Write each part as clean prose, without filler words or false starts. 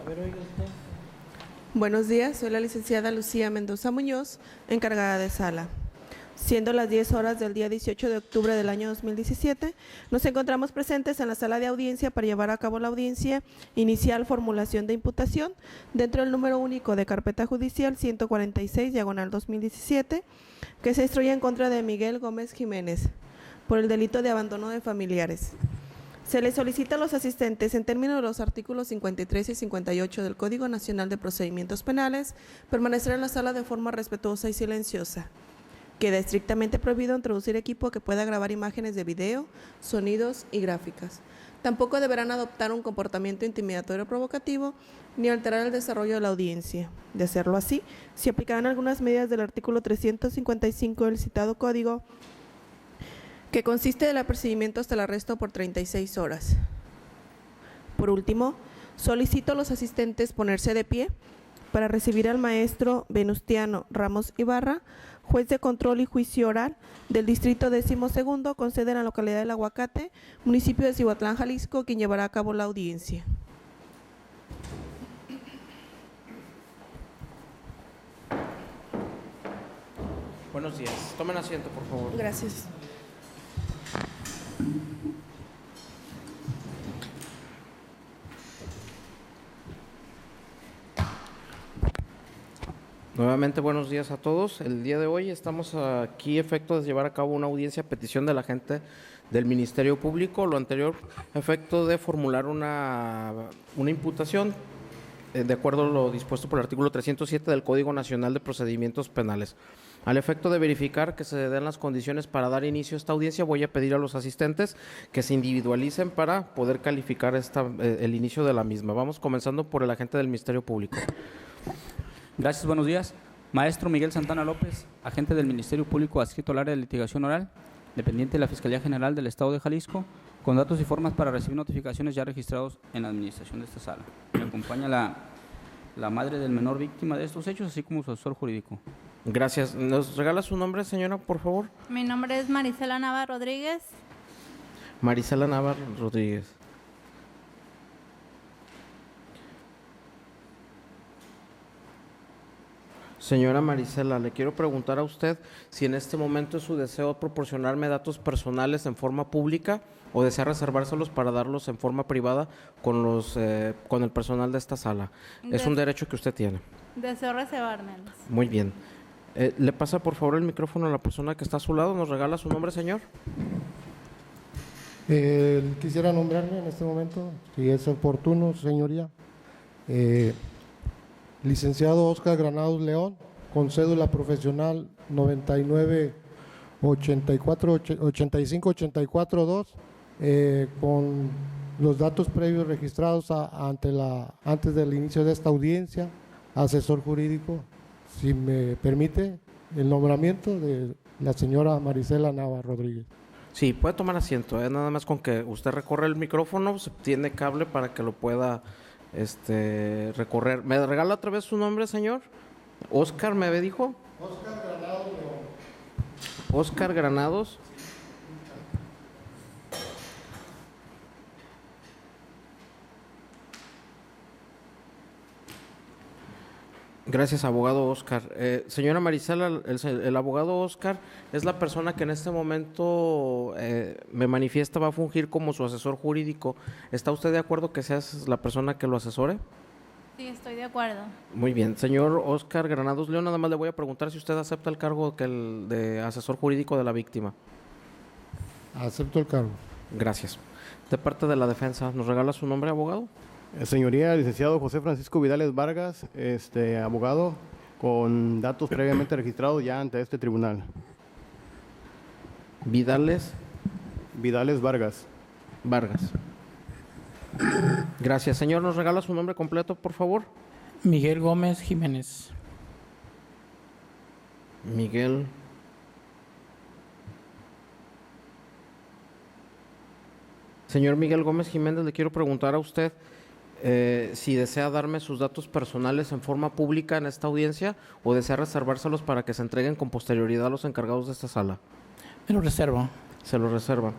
ver, oiga usted. Buenos días, soy la licenciada Lucía Mendoza Muñoz, encargada de sala. Siendo las 10 horas del día 18 de octubre del año 2017, nos encontramos presentes en la sala de audiencia para llevar a cabo la audiencia inicial formulación de imputación dentro del número único de carpeta judicial 146/2017, que se instruye en contra de Miguel Gómez Jiménez por el delito de abandono de familiares. Se le solicita a los asistentes, en términos de los artículos 53 y 58 del Código Nacional de Procedimientos Penales, permanecer en la sala de forma respetuosa y silenciosa. Queda estrictamente prohibido introducir equipo que pueda grabar imágenes de video, sonidos y gráficas. Tampoco deberán adoptar un comportamiento intimidatorio o provocativo ni alterar el desarrollo de la audiencia. De hacerlo así, se aplicarán algunas medidas del artículo 355 del citado código, que consiste del apercibimiento hasta el arresto por 36 horas. Por último, solicito a los asistentes ponerse de pie para recibir al maestro Venustiano Ramos Ibarra, juez de control y juicio oral del Distrito 12º, con sede en la localidad del Aguacate, municipio de Cihuatlán, Jalisco, quien llevará a cabo la audiencia. Buenos días. Tomen asiento, por favor. Gracias. Nuevamente, buenos días a todos. El día de hoy estamos aquí a efecto de llevar a cabo una audiencia a petición de la gente del Ministerio Público. Lo anterior, a efecto de formular una imputación de acuerdo a lo dispuesto por el artículo 307 del Código Nacional de Procedimientos Penales. Al efecto de verificar que se den las condiciones para dar inicio a esta audiencia, voy a pedir a los asistentes que se individualicen para poder calificar el inicio de la misma. Vamos comenzando por el agente del Ministerio Público. Gracias, buenos días. Maestro Miguel Santana López, agente del Ministerio Público adscrito al área de litigación oral, dependiente de la Fiscalía General del Estado de Jalisco, con datos y formas para recibir notificaciones ya registrados en la administración de esta sala. Me acompaña la madre del menor víctima de estos hechos, así como su asesor jurídico. Gracias. ¿Nos regala su nombre, señora, por favor? Mi nombre es Marisela Nava Rodríguez. Marisela Nava Rodríguez. Señora Marisela, le quiero preguntar a usted si en este momento es su deseo proporcionarme datos personales en forma pública o desea reservárselos para darlos en forma privada con el personal de esta sala. Es un derecho que usted tiene. Deseo reservármelos. Muy bien. ¿Le pasa por favor el micrófono a la persona que está a su lado? ¿Nos regala su nombre, señor? Quisiera nombrarme en este momento, si es oportuno, señoría. Licenciado Óscar Granados León, con cédula profesional 99-85-84-2, con los datos previos registrados antes del inicio de esta audiencia, asesor jurídico, si me permite, el nombramiento de la señora Marisela Nava Rodríguez. Sí, puede tomar asiento, nada más con que usted recorre el micrófono, se tiene cable para que lo pueda recorrer. ¿Me regala otra vez su nombre, señor? Óscar, ¿me dijo? Óscar Granados León. Óscar Granados. Gracias, abogado Óscar. Señora Marisela, el abogado Óscar es la persona que en este momento me manifiesta va a fungir como su asesor jurídico. ¿Está usted de acuerdo que sea la persona que lo asesore? Sí, estoy de acuerdo. Muy bien. Señor Óscar Granados León, nada más le voy a preguntar si usted acepta el cargo de asesor jurídico de la víctima. Acepto el cargo. Gracias. De parte de la defensa, ¿nos regala su nombre, abogado? Señoría, licenciado José Francisco Vidales Vargas, abogado, con datos previamente registrados ya ante este tribunal. Vidales Vargas. Gracias. Señor, ¿nos regala su nombre completo, por favor? Miguel Gómez Jiménez. Miguel. Señor Miguel Gómez Jiménez, le quiero preguntar a usted si desea darme sus datos personales en forma pública en esta audiencia o desea reservárselos para que se entreguen con posterioridad a los encargados de esta sala. Me lo reservo. Se lo reserva.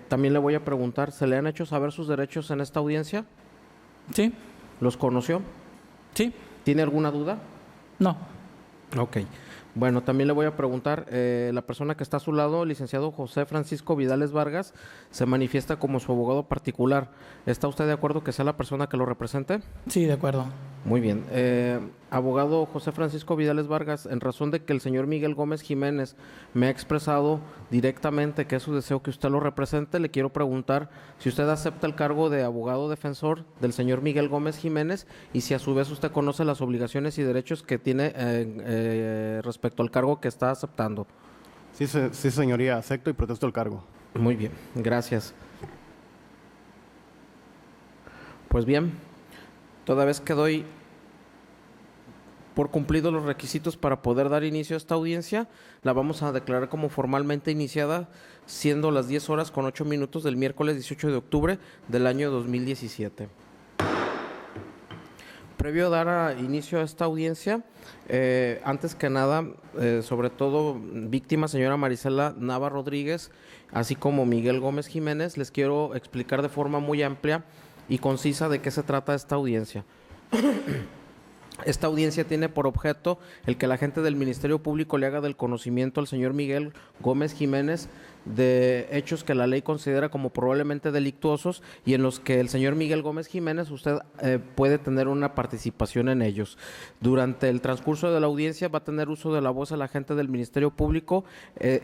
También le voy a preguntar, ¿se le han hecho saber sus derechos en esta audiencia? Sí. ¿Los conoció? Sí. ¿Tiene alguna duda? No. Ok. Bueno, también le voy a preguntar, la persona que está a su lado, el licenciado José Francisco Vidales Vargas, se manifiesta como su abogado particular. ¿Está usted de acuerdo que sea la persona que lo represente? Sí, de acuerdo. Muy bien. Abogado José Francisco Vidales Vargas, en razón de que el señor Miguel Gómez Jiménez me ha expresado directamente que es su deseo que usted lo represente, le quiero preguntar si usted acepta el cargo de abogado defensor del señor Miguel Gómez Jiménez y si a su vez usted conoce las obligaciones y derechos que tiene respecto al cargo que está aceptando. Sí, sí, señoría, acepto y protesto el cargo. Muy bien, gracias. Pues bien, toda vez que doy por cumplidos los requisitos para poder dar inicio a esta audiencia, la vamos a declarar como formalmente iniciada, siendo las 10 horas con 8 minutos del miércoles 18 de octubre del año 2017. Previo a dar inicio a esta audiencia, antes que nada, sobre todo víctima señora Marisela Nava Rodríguez, así como Miguel Gómez Jiménez, les quiero explicar de forma muy amplia y concisa de qué se trata esta audiencia. Esta audiencia tiene por objeto el que la gente del Ministerio Público le haga del conocimiento al señor Miguel Gómez Jiménez de hechos que la ley considera como probablemente delictuosos y en los que el señor Miguel Gómez Jiménez usted puede tener una participación en ellos. Durante el transcurso de la audiencia va a tener uso de la voz el agente del Ministerio Público. El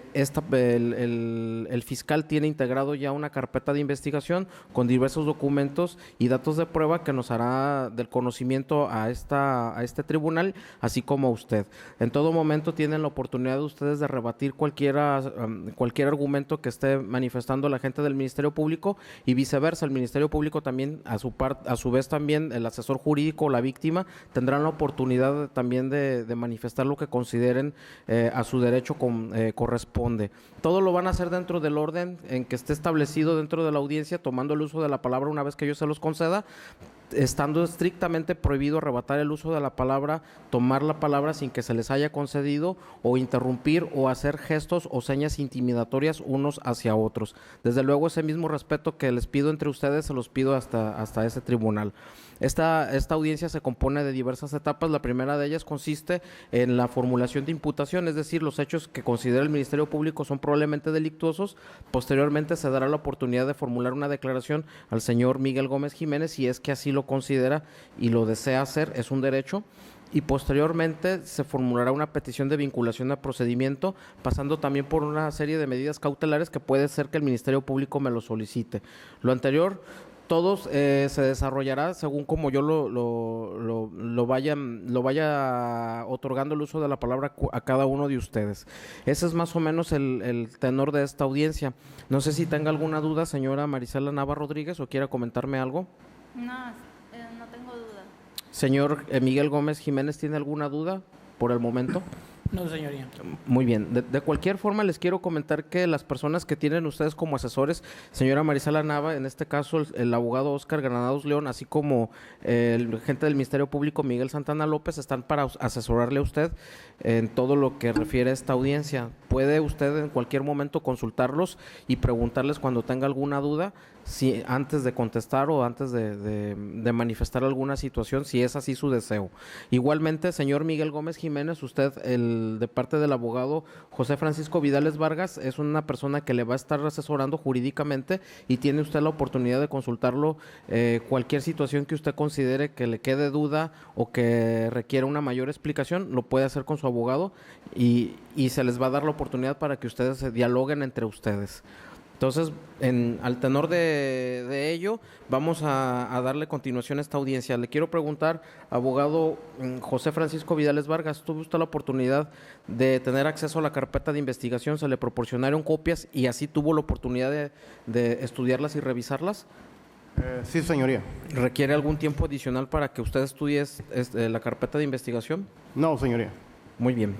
fiscal tiene integrado ya una carpeta de investigación con diversos documentos y datos de prueba que nos hará del conocimiento a este tribunal, así como a usted. En todo momento tienen la oportunidad de ustedes de rebatir cualquier argumento que esté manifestando la gente del Ministerio Público y viceversa. El Ministerio Público también, a su vez también, el asesor jurídico o la víctima tendrán la oportunidad también de manifestar lo que consideren a su derecho corresponde. Todo lo van a hacer dentro del orden en que esté establecido dentro de la audiencia, tomando el uso de la palabra una vez que yo se los conceda, estando estrictamente prohibido arrebatar el uso de la palabra, tomar la palabra sin que se les haya concedido o interrumpir o hacer gestos o señas intimidatorias unos hacia otros. Desde luego ese mismo respeto que les pido entre ustedes se los pido hasta ese tribunal. Esta audiencia se compone de diversas etapas. La primera de ellas consiste en la formulación de imputación, es decir, los hechos que considera el Ministerio Público son probablemente delictuosos. Posteriormente se dará la oportunidad de formular una declaración al señor Miguel Gómez Jiménez, si es que así lo considera y lo desea hacer, es un derecho. Y posteriormente se formulará una petición de vinculación al procedimiento, pasando también por una serie de medidas cautelares que puede ser que el Ministerio Público me lo solicite. Lo anterior, todos se desarrollará según como yo lo vaya otorgando el uso de la palabra a cada uno de ustedes. Ese es más o menos el tenor de esta audiencia. No sé si tenga alguna duda, señora Marisela Nava Rodríguez, o quiera comentarme algo. No, no tengo duda. Señor Miguel Gómez Jiménez, ¿tiene alguna duda por el momento? No, señoría. Muy bien. De cualquier forma, les quiero comentar que las personas que tienen ustedes como asesores, señora Marisela Nava, en este caso el abogado Óscar Granados León, así como el agente del Ministerio Público Miguel Santana López, están para asesorarle a usted en todo lo que refiere a esta audiencia. Puede usted en cualquier momento consultarlos y preguntarles cuando tenga alguna duda, si antes de contestar o antes de manifestar alguna situación, si es así su deseo. Igualmente, señor Miguel Gómez Jiménez, usted, de parte del abogado José Francisco Vidales Vargas, es una persona que le va a estar asesorando jurídicamente y tiene usted la oportunidad de consultarlo cualquier situación que usted considere que le quede duda o que requiera una mayor explicación, lo puede hacer con su abogado y se les va a dar la oportunidad para que ustedes se dialoguen entre ustedes. Entonces, al tenor de ello, vamos a darle continuación a esta audiencia. Le quiero preguntar, abogado José Francisco Vidales Vargas, ¿tuvo usted la oportunidad de tener acceso a la carpeta de investigación? ¿Se le proporcionaron copias y así tuvo la oportunidad de estudiarlas y revisarlas? Sí, señoría. ¿Requiere algún tiempo adicional para que usted estudie la carpeta de investigación? No, señoría. Muy bien.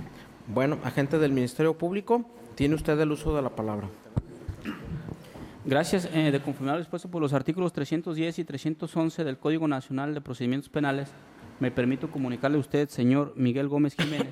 Bueno, agente del Ministerio Público, tiene usted el uso de la palabra. Gracias. De conformidad lo expuesto por los artículos 310 y 311 del Código Nacional de Procedimientos Penales, Me permito comunicarle a usted, señor Miguel Gómez Jiménez,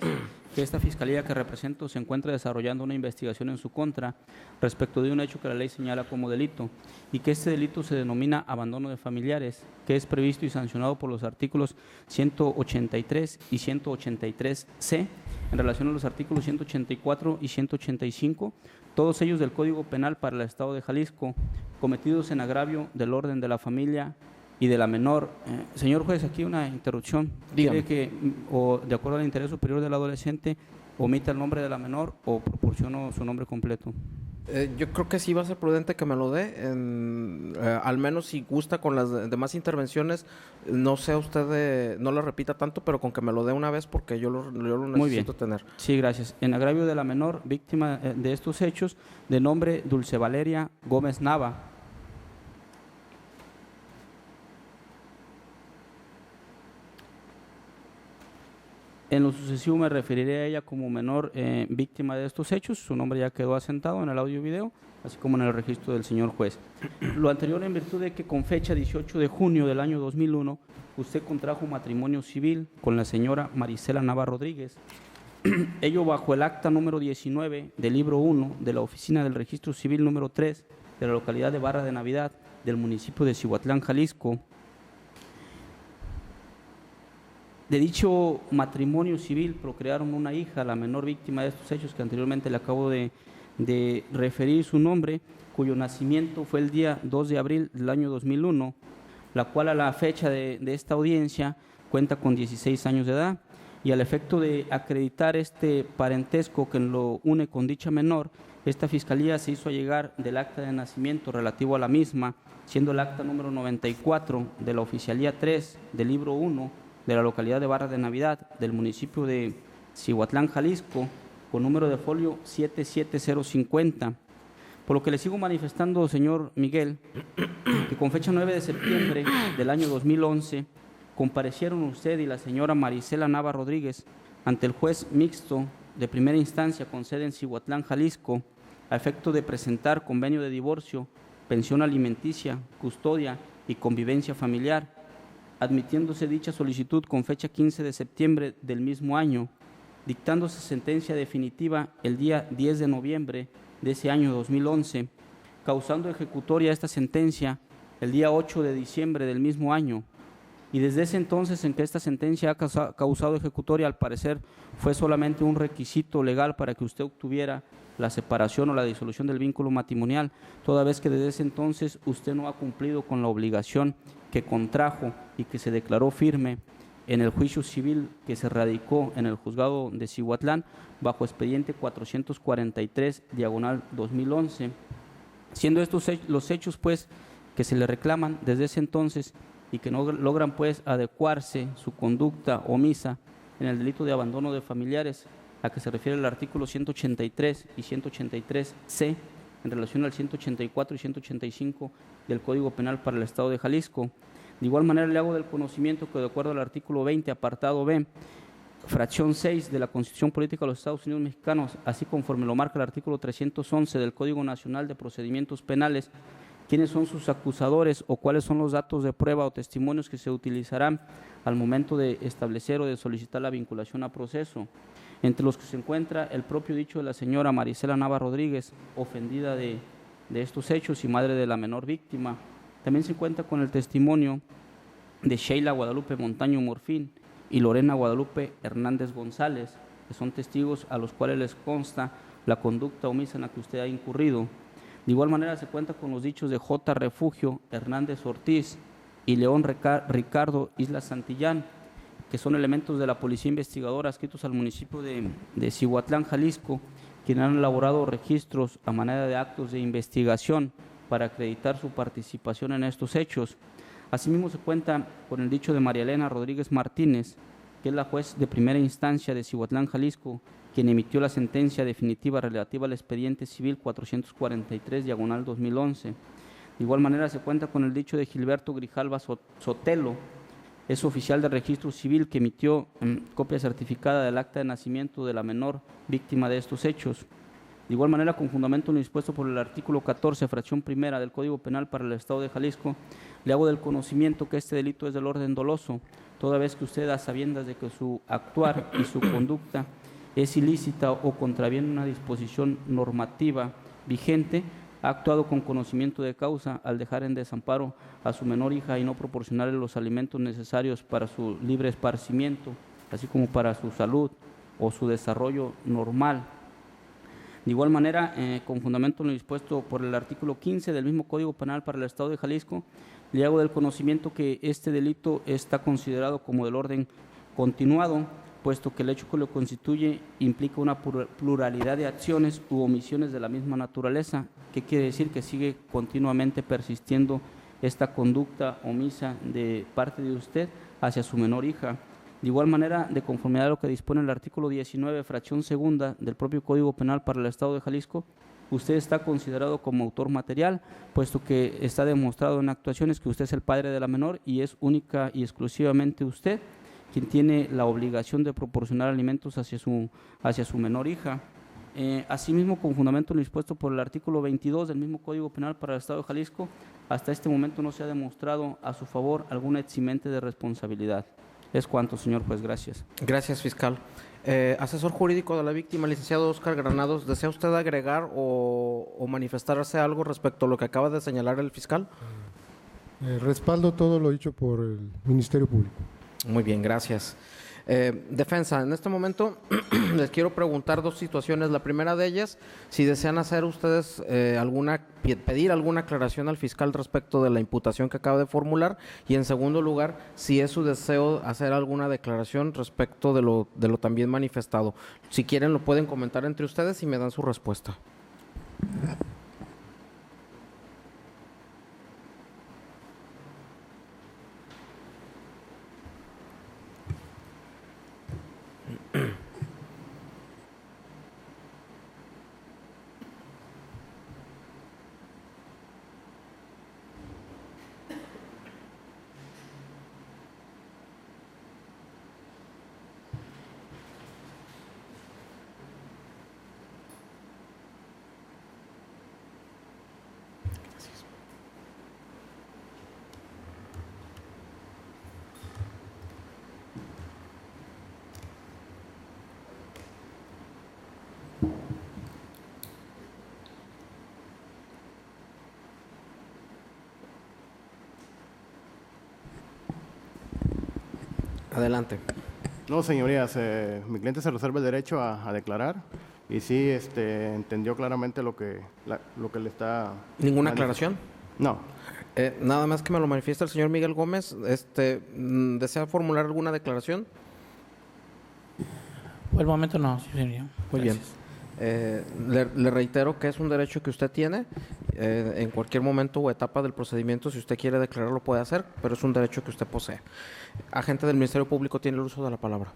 que esta fiscalía que represento se encuentra desarrollando una investigación en su contra respecto de un hecho que la ley señala como delito y que este delito se denomina abandono de familiares, que es previsto y sancionado por los artículos 183 y 183C en relación a los artículos 184 y 185, todos ellos del Código Penal para el Estado de Jalisco, cometidos en agravio del orden de la familia y de la menor. Señor juez, aquí una interrupción. Dígame. ¿Quiere que, o de acuerdo al interés superior del adolescente, omita el nombre de la menor o proporciono su nombre completo? Yo creo que sí va a ser prudente que me lo dé, al menos si gusta con las demás intervenciones, no sé usted, no lo repita tanto, pero con que me lo dé una vez porque yo lo Muy bien. necesito tener. Sí, gracias. En agravio de la menor víctima de estos hechos, de nombre Dulce Valeria Gómez Nava. En lo sucesivo me referiré a ella como menor víctima de estos hechos. Su nombre ya quedó asentado en el audio y video, así como en el registro del señor juez. Lo anterior en virtud de que con fecha 18 de junio del año 2001, usted contrajo matrimonio civil con la señora Marisela Nava Rodríguez, ello bajo el acta número 19 del libro 1 de la Oficina del Registro Civil número 3 de la localidad de Barra de Navidad del municipio de Cihuatlán, Jalisco. De dicho matrimonio civil procrearon una hija, la menor víctima de estos hechos que anteriormente le acabo de referir su nombre, cuyo nacimiento fue el día 2 de abril del año 2001, la cual a la fecha de esta audiencia cuenta con 16 años de edad, y al efecto de acreditar este parentesco que lo une con dicha menor, esta fiscalía se hizo llegar del acta de nacimiento relativo a la misma, siendo el acta número 94 de la Oficialía 3 del libro 1 de la localidad de Barra de Navidad del municipio de Cihuatlán, Jalisco, con número de folio 77050. Por lo que le sigo manifestando, señor Miguel, que con fecha 9 de septiembre del año 2011 comparecieron usted y la señora Marisela Nava Rodríguez ante el juez mixto de primera instancia con sede en Cihuatlán, Jalisco, a efecto de presentar convenio de divorcio, pensión alimenticia, custodia y convivencia familiar, admitiéndose dicha solicitud con fecha 15 de septiembre del mismo año, dictándose sentencia definitiva el día 10 de noviembre de ese año 2011, causando ejecutoria esta sentencia el día 8 de diciembre del mismo año. Y desde ese entonces en que esta sentencia ha causado ejecutoria, al parecer fue solamente un requisito legal para que usted obtuviera la separación o la disolución del vínculo matrimonial, toda vez que desde ese entonces usted no ha cumplido con la obligación que contrajo y que se declaró firme en el juicio civil que se radicó en el juzgado de Cihuatlán bajo expediente 443/2011, siendo estos los hechos pues que se le reclaman desde ese entonces y que no logran pues adecuarse su conducta omisa en el delito de abandono de familiares a que se refiere el artículo 183 y 183C en relación al 184 y 185 del Código Penal para el Estado de Jalisco. De igual manera le hago del conocimiento que de acuerdo al artículo 20, apartado B, fracción 6 de la Constitución Política de los Estados Unidos Mexicanos, así conforme lo marca el artículo 311 del Código Nacional de Procedimientos Penales, quiénes son sus acusadores o cuáles son los datos de prueba o testimonios que se utilizarán al momento de establecer o de solicitar la vinculación a proceso, entre los que se encuentra el propio dicho de la señora Marisela Nava Rodríguez, ofendida de estos hechos y madre de la menor víctima. También se cuenta con el testimonio de Sheila Guadalupe Montaño Morfín y Lorena Guadalupe Hernández González, que son testigos a los cuales les consta la conducta omisa en la que usted ha incurrido. De igual manera se cuenta con los dichos de J. Refugio Hernández Ortiz y León Ricardo Isla Santillán, que son elementos de la Policía Investigadora adscritos al municipio de Cihuatlán, Jalisco, quienes han elaborado registros a manera de actos de investigación para acreditar su participación en estos hechos. Asimismo se cuenta con el dicho de María Elena Rodríguez Martínez, que es la juez de primera instancia de Cihuatlán, Jalisco, quien emitió la sentencia definitiva relativa al expediente civil 443/2011. De igual manera se cuenta con el dicho de Gilberto Grijalva Sotelo, es oficial de registro civil que emitió copia certificada del acta de nacimiento de la menor víctima de estos hechos. De igual manera, con fundamento en lo dispuesto por el artículo 14, fracción primera del Código Penal para el Estado de Jalisco, le hago del conocimiento que este delito es del orden doloso, toda vez que usted, a sabiendas de que su actuar y su conducta es ilícita o contraviene una disposición normativa vigente, ha actuado con conocimiento de causa al dejar en desamparo a su menor hija y no proporcionarle los alimentos necesarios para su libre esparcimiento, así como para su salud o su desarrollo normal. De igual manera, con fundamento en lo dispuesto por el artículo 15 del mismo Código Penal para el Estado de Jalisco, le hago del conocimiento que este delito está considerado como del orden continuado, puesto que el hecho que lo constituye implica una pluralidad de acciones u omisiones de la misma naturaleza. ¿Qué quiere decir? Que sigue continuamente persistiendo esta conducta omisa de parte de usted hacia su menor hija. De igual manera, de conformidad a lo que dispone el artículo 19, fracción segunda del propio Código Penal para el Estado de Jalisco, usted está considerado como autor material, puesto que está demostrado en actuaciones que usted es el padre de la menor y es única y exclusivamente usted quien tiene la obligación de proporcionar alimentos hacia su menor hija. Asimismo, con fundamento en lo dispuesto por el artículo 22 del mismo Código Penal para el Estado de Jalisco, hasta este momento no se ha demostrado a su favor alguna eximente de responsabilidad. Es cuanto, señor juez. Gracias. Gracias, fiscal. Asesor jurídico de la víctima, licenciado Óscar Granados, ¿desea usted agregar o manifestarse algo respecto a lo que acaba de señalar el fiscal? Respaldo todo lo dicho por el Ministerio Público. Muy bien, gracias. Defensa, en este momento les quiero preguntar dos situaciones. La primera de ellas, si desean hacer ustedes pedir alguna aclaración al fiscal respecto de la imputación que acaba de formular, y en segundo lugar, si es su deseo hacer alguna declaración respecto de lo también manifestado. Si quieren lo pueden comentar entre ustedes y me dan su respuesta. Adelante. No, señorías, mi cliente se reserva el derecho a declarar y sí entendió claramente lo que le está... ¿Ninguna aclaración? No. Nada más que me lo manifiesta el señor Miguel Gómez. ¿Desea formular alguna declaración? Por el momento no, sí, señoría. Muy bien. Gracias. Le reitero que es un derecho que usted tiene. En cualquier momento o etapa del procedimiento, si usted quiere declarar, lo puede hacer, pero es un derecho que usted posee. Agente del Ministerio Público tiene el uso de la palabra.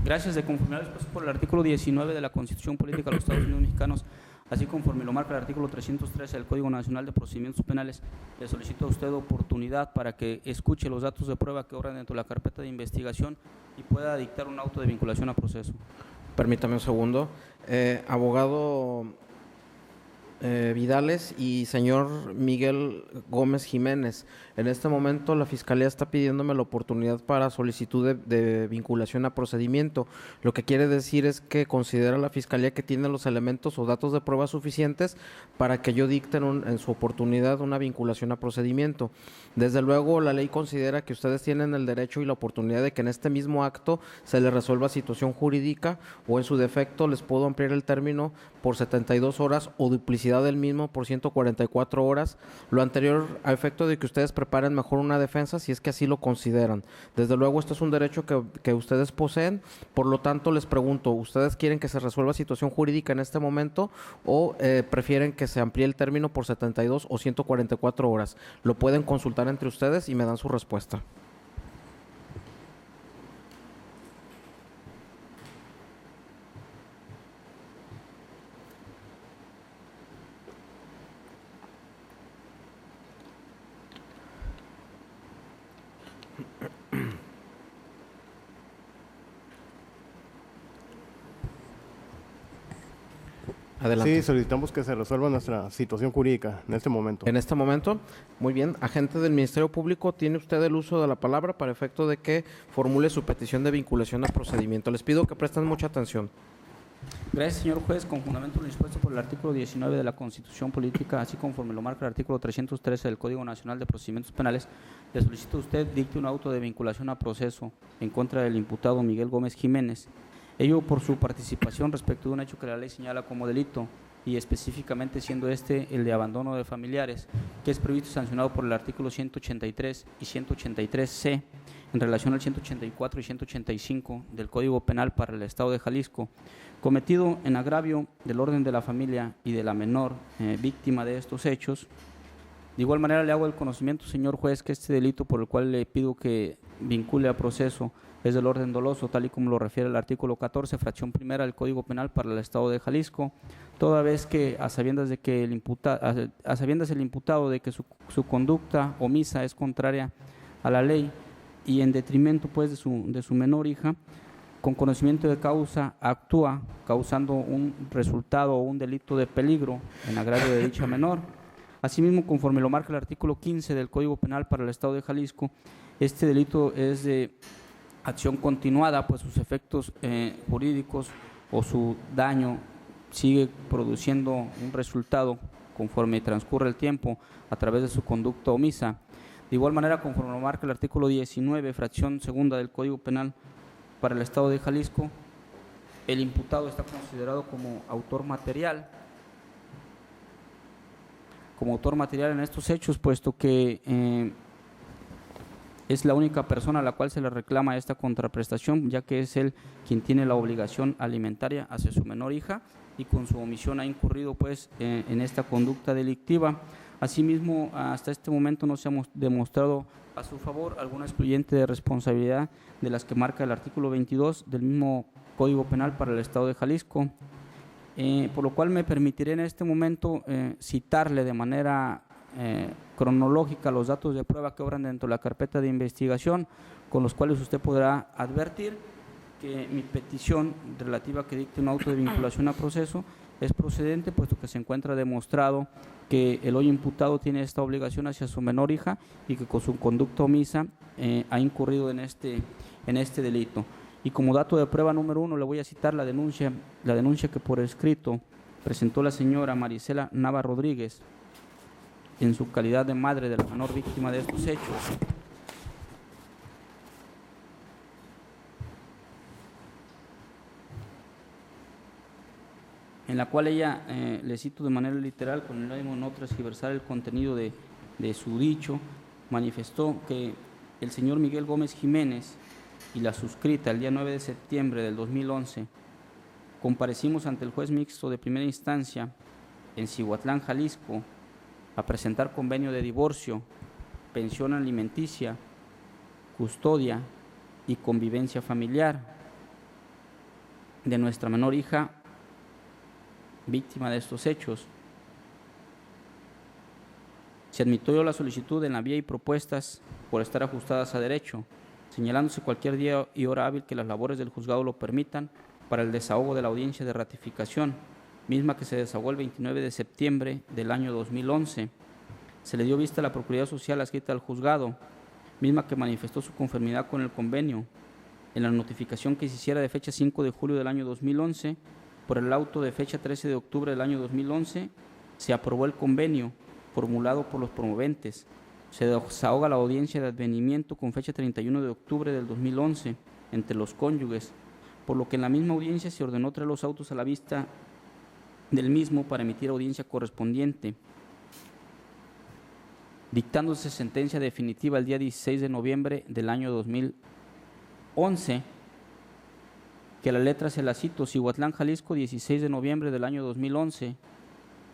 Gracias. De conformidad dispuesto por el artículo 19 de la Constitución Política de los Estados Unidos Mexicanos, así conforme lo marca el artículo 313 del Código Nacional de Procedimientos Penales, le solicito a usted oportunidad para que escuche los datos de prueba que obran dentro de la carpeta de investigación y pueda dictar un auto de vinculación a proceso. Permítame un segundo. Abogado Vidales y señor Miguel Gómez Jiménez, en este momento la Fiscalía está pidiéndome la oportunidad para solicitud de vinculación a procedimiento. Lo que quiere decir es que considera la Fiscalía que tiene los elementos o datos de prueba suficientes para que yo dicte en su oportunidad una vinculación a procedimiento. Desde luego, la ley considera que ustedes tienen el derecho y la oportunidad de que en este mismo acto se les resuelva situación jurídica, o en su defecto les puedo ampliar el término por 72 horas o duplicidad del mismo por 144 horas. Lo anterior a efecto de que ustedes preparen mejor una defensa, si es que así lo consideran. Desde luego, esto es un derecho que ustedes poseen. Por lo tanto, les pregunto, ¿ustedes quieren que se resuelva situación jurídica en este momento o prefieren que se amplíe el término por 72 o 144 horas? Lo pueden consultar entre ustedes y me dan su respuesta. Adelante. Sí, solicitamos que se resuelva nuestra situación jurídica en este momento. En este momento, muy bien, agente del Ministerio Público, tiene usted el uso de la palabra para efecto de que formule su petición de vinculación a procedimiento. Les pido que presten mucha atención. Gracias, señor juez. Con fundamento en lo dispuesto por el artículo 19 de la Constitución Política, así conforme lo marca el artículo 313 del Código Nacional de Procedimientos Penales, le solicito a usted dicte un auto de vinculación a proceso en contra del imputado Miguel Gómez Jiménez, ello por su participación respecto de un hecho que la ley señala como delito, y específicamente siendo este el de abandono de familiares, que es previsto y sancionado por el artículo 183 y 183C, en relación al 184 y 185 del Código Penal para el Estado de Jalisco, cometido en agravio del orden de la familia y de la menor víctima de estos hechos. De igual manera le hago el conocimiento, señor juez, que este delito por el cual le pido que vincule a proceso es del orden doloso, tal y como lo refiere el artículo 14, fracción primera del Código Penal para el Estado de Jalisco, toda vez que a sabiendas el imputado de que su conducta omisa es contraria a la ley y en detrimento pues de su menor hija, con conocimiento de causa actúa causando un resultado o un delito de peligro en agravio de dicha menor. Asimismo, conforme lo marca el artículo 15 del Código Penal para el Estado de Jalisco, este delito es de acción continuada, pues sus efectos jurídicos o su daño sigue produciendo un resultado conforme transcurre el tiempo a través de su conducta omisa. De igual manera, conforme lo marca el artículo 19, fracción segunda del Código Penal para el Estado de Jalisco, el imputado está considerado como autor material en estos hechos, puesto que es la única persona a la cual se le reclama esta contraprestación, ya que es él quien tiene la obligación alimentaria hacia su menor hija y con su omisión ha incurrido pues en esta conducta delictiva. Asimismo, hasta este momento no se ha demostrado a su favor alguna excluyente de responsabilidad de las que marca el artículo 22 del mismo Código Penal para el Estado de Jalisco, por lo cual me permitiré en este momento citarle de manera cronológica los datos de prueba que obran dentro de la carpeta de investigación, con los cuales usted podrá advertir que mi petición relativa a que dicte un auto de vinculación a proceso es procedente, puesto que se encuentra demostrado que el hoy imputado tiene esta obligación hacia su menor hija y que con su conducta omisa ha incurrido en este delito. Y como dato de prueba número 1 le voy a citar la denuncia que por escrito presentó la señora Marisela Nava Rodríguez en su calidad de madre de la menor víctima de estos hechos. En la cual ella, le cito de manera literal, con el ánimo de no transgiversar el contenido de su dicho, manifestó que el señor Miguel Gómez Jiménez y la suscrita el día 9 de septiembre del 2011 comparecimos ante el juez mixto de primera instancia en Cihuatlán, Jalisco, a presentar convenio de divorcio, pensión alimenticia, custodia y convivencia familiar de nuestra menor hija, víctima de estos hechos. Se admitió la solicitud en la vía y propuestas por estar ajustadas a derecho, señalándose cualquier día y hora hábil que las labores del juzgado lo permitan para el desahogo de la audiencia de ratificación, misma que se desahogó el 29 de septiembre del año 2011. Se le dio vista a la Procuraduría Social adscrita al juzgado, misma que manifestó su conformidad con el convenio. En la notificación que se hiciera de fecha 5 de julio del año 2011, por el auto de fecha 13 de octubre del año 2011, se aprobó el convenio formulado por los promoventes. Se desahoga la audiencia de advenimiento con fecha 31 de octubre del 2011 entre los cónyuges, por lo que en la misma audiencia se ordenó traer los autos a la vista del mismo para emitir audiencia correspondiente, dictándose sentencia definitiva el día 16 de noviembre del año 2011, que a la letra se la cito: Cihuatlán, Jalisco, 16 de noviembre del año 2011,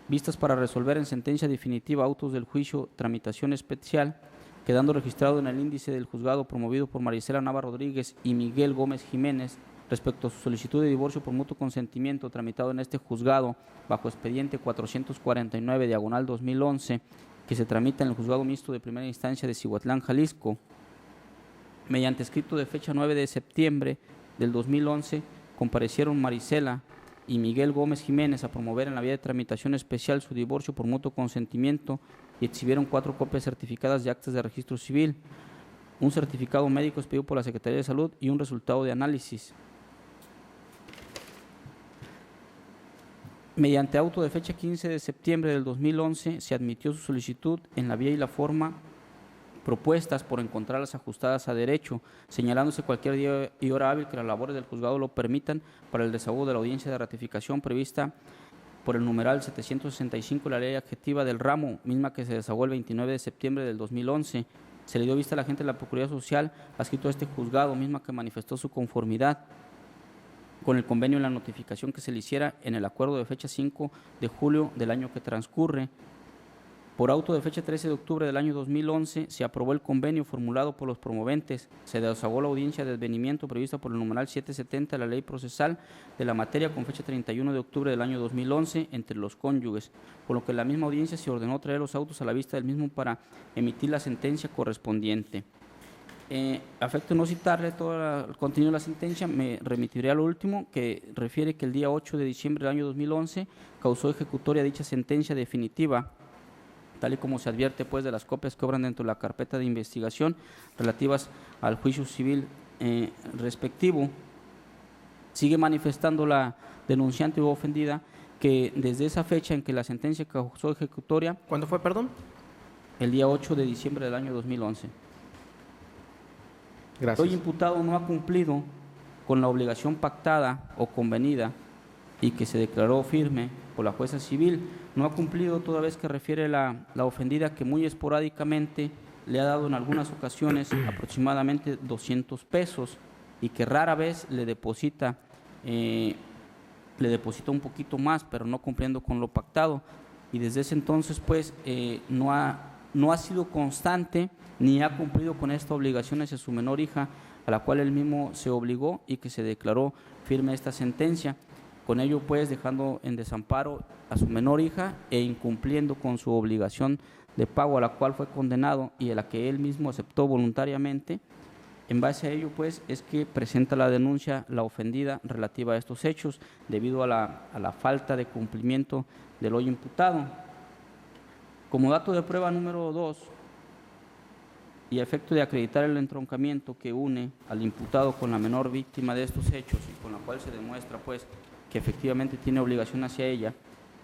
vistas para resolver en sentencia definitiva autos del juicio tramitación especial, quedando registrado en el índice del juzgado promovido por Marisela Nava Rodríguez y Miguel Gómez Jiménez respecto a su solicitud de divorcio por mutuo consentimiento tramitado en este juzgado bajo expediente 449/2011, que se tramita en el juzgado mixto de primera instancia de Cihuatlán, Jalisco. Mediante escrito de fecha 9 de septiembre del 2011, comparecieron Marisela y Miguel Gómez Jiménez a promover en la vía de tramitación especial su divorcio por mutuo consentimiento y exhibieron 4 copias certificadas de actas de registro civil, un certificado médico expedido por la Secretaría de Salud y un resultado de análisis. Mediante auto de fecha 15 de septiembre del 2011 se admitió su solicitud en la vía y la forma propuestas por encontrarlas ajustadas a derecho, señalándose cualquier día y hora hábil que las labores del juzgado lo permitan para el desahogo de la audiencia de ratificación prevista por el numeral 765 de la ley adjetiva del ramo, misma que se desahogó el 29 de septiembre del 2011. Se le dio vista a la agente de la Procuraduría Social adscrito a este juzgado, misma que manifestó su conformidad con el convenio y la notificación que se le hiciera en el acuerdo de fecha 5 de julio del año que transcurre. Por auto de fecha 13 de octubre del año 2011 se aprobó el convenio formulado por los promoventes, se desahogó la audiencia de advenimiento prevista por el numeral 770 de la ley procesal de la materia con fecha 31 de octubre del año 2011 entre los cónyuges, por lo que la misma audiencia se ordenó traer los autos a la vista del mismo para emitir la sentencia correspondiente. A efecto de no citarle todo el contenido de la sentencia, me remitiré a lo último, que refiere que el día 8 de diciembre del año 2011 causó ejecutoria dicha sentencia definitiva, tal y como se advierte pues de las copias que obran dentro de la carpeta de investigación relativas al juicio civil respectivo. Sigue manifestando la denunciante o ofendida que desde esa fecha en que la sentencia causó ejecutoria, ¿Cuándo fue, perdón? el día 8 de diciembre del año 2011, Gracias. el imputado no ha cumplido con la obligación pactada o convenida y que se declaró firme por la jueza civil, no ha cumplido toda vez que refiere la ofendida que muy esporádicamente le ha dado en algunas ocasiones aproximadamente 200 pesos y que rara vez le deposita un poquito más, pero no cumpliendo con lo pactado. Y desde ese entonces pues no ha sido constante ni ha cumplido con esta obligación hacia su menor hija, a la cual él mismo se obligó y que se declaró firme esta sentencia. Con ello, pues, dejando en desamparo a su menor hija e incumpliendo con su obligación de pago a la cual fue condenado y a la que él mismo aceptó voluntariamente. En base a ello, pues, es que presenta la denuncia la ofendida relativa a estos hechos debido a la falta de cumplimiento del hoy imputado. Como dato de prueba número 2, y a efecto de acreditar el entroncamiento que une al imputado con la menor víctima de estos hechos y con la cual se demuestra, pues, que efectivamente tiene obligación hacia ella,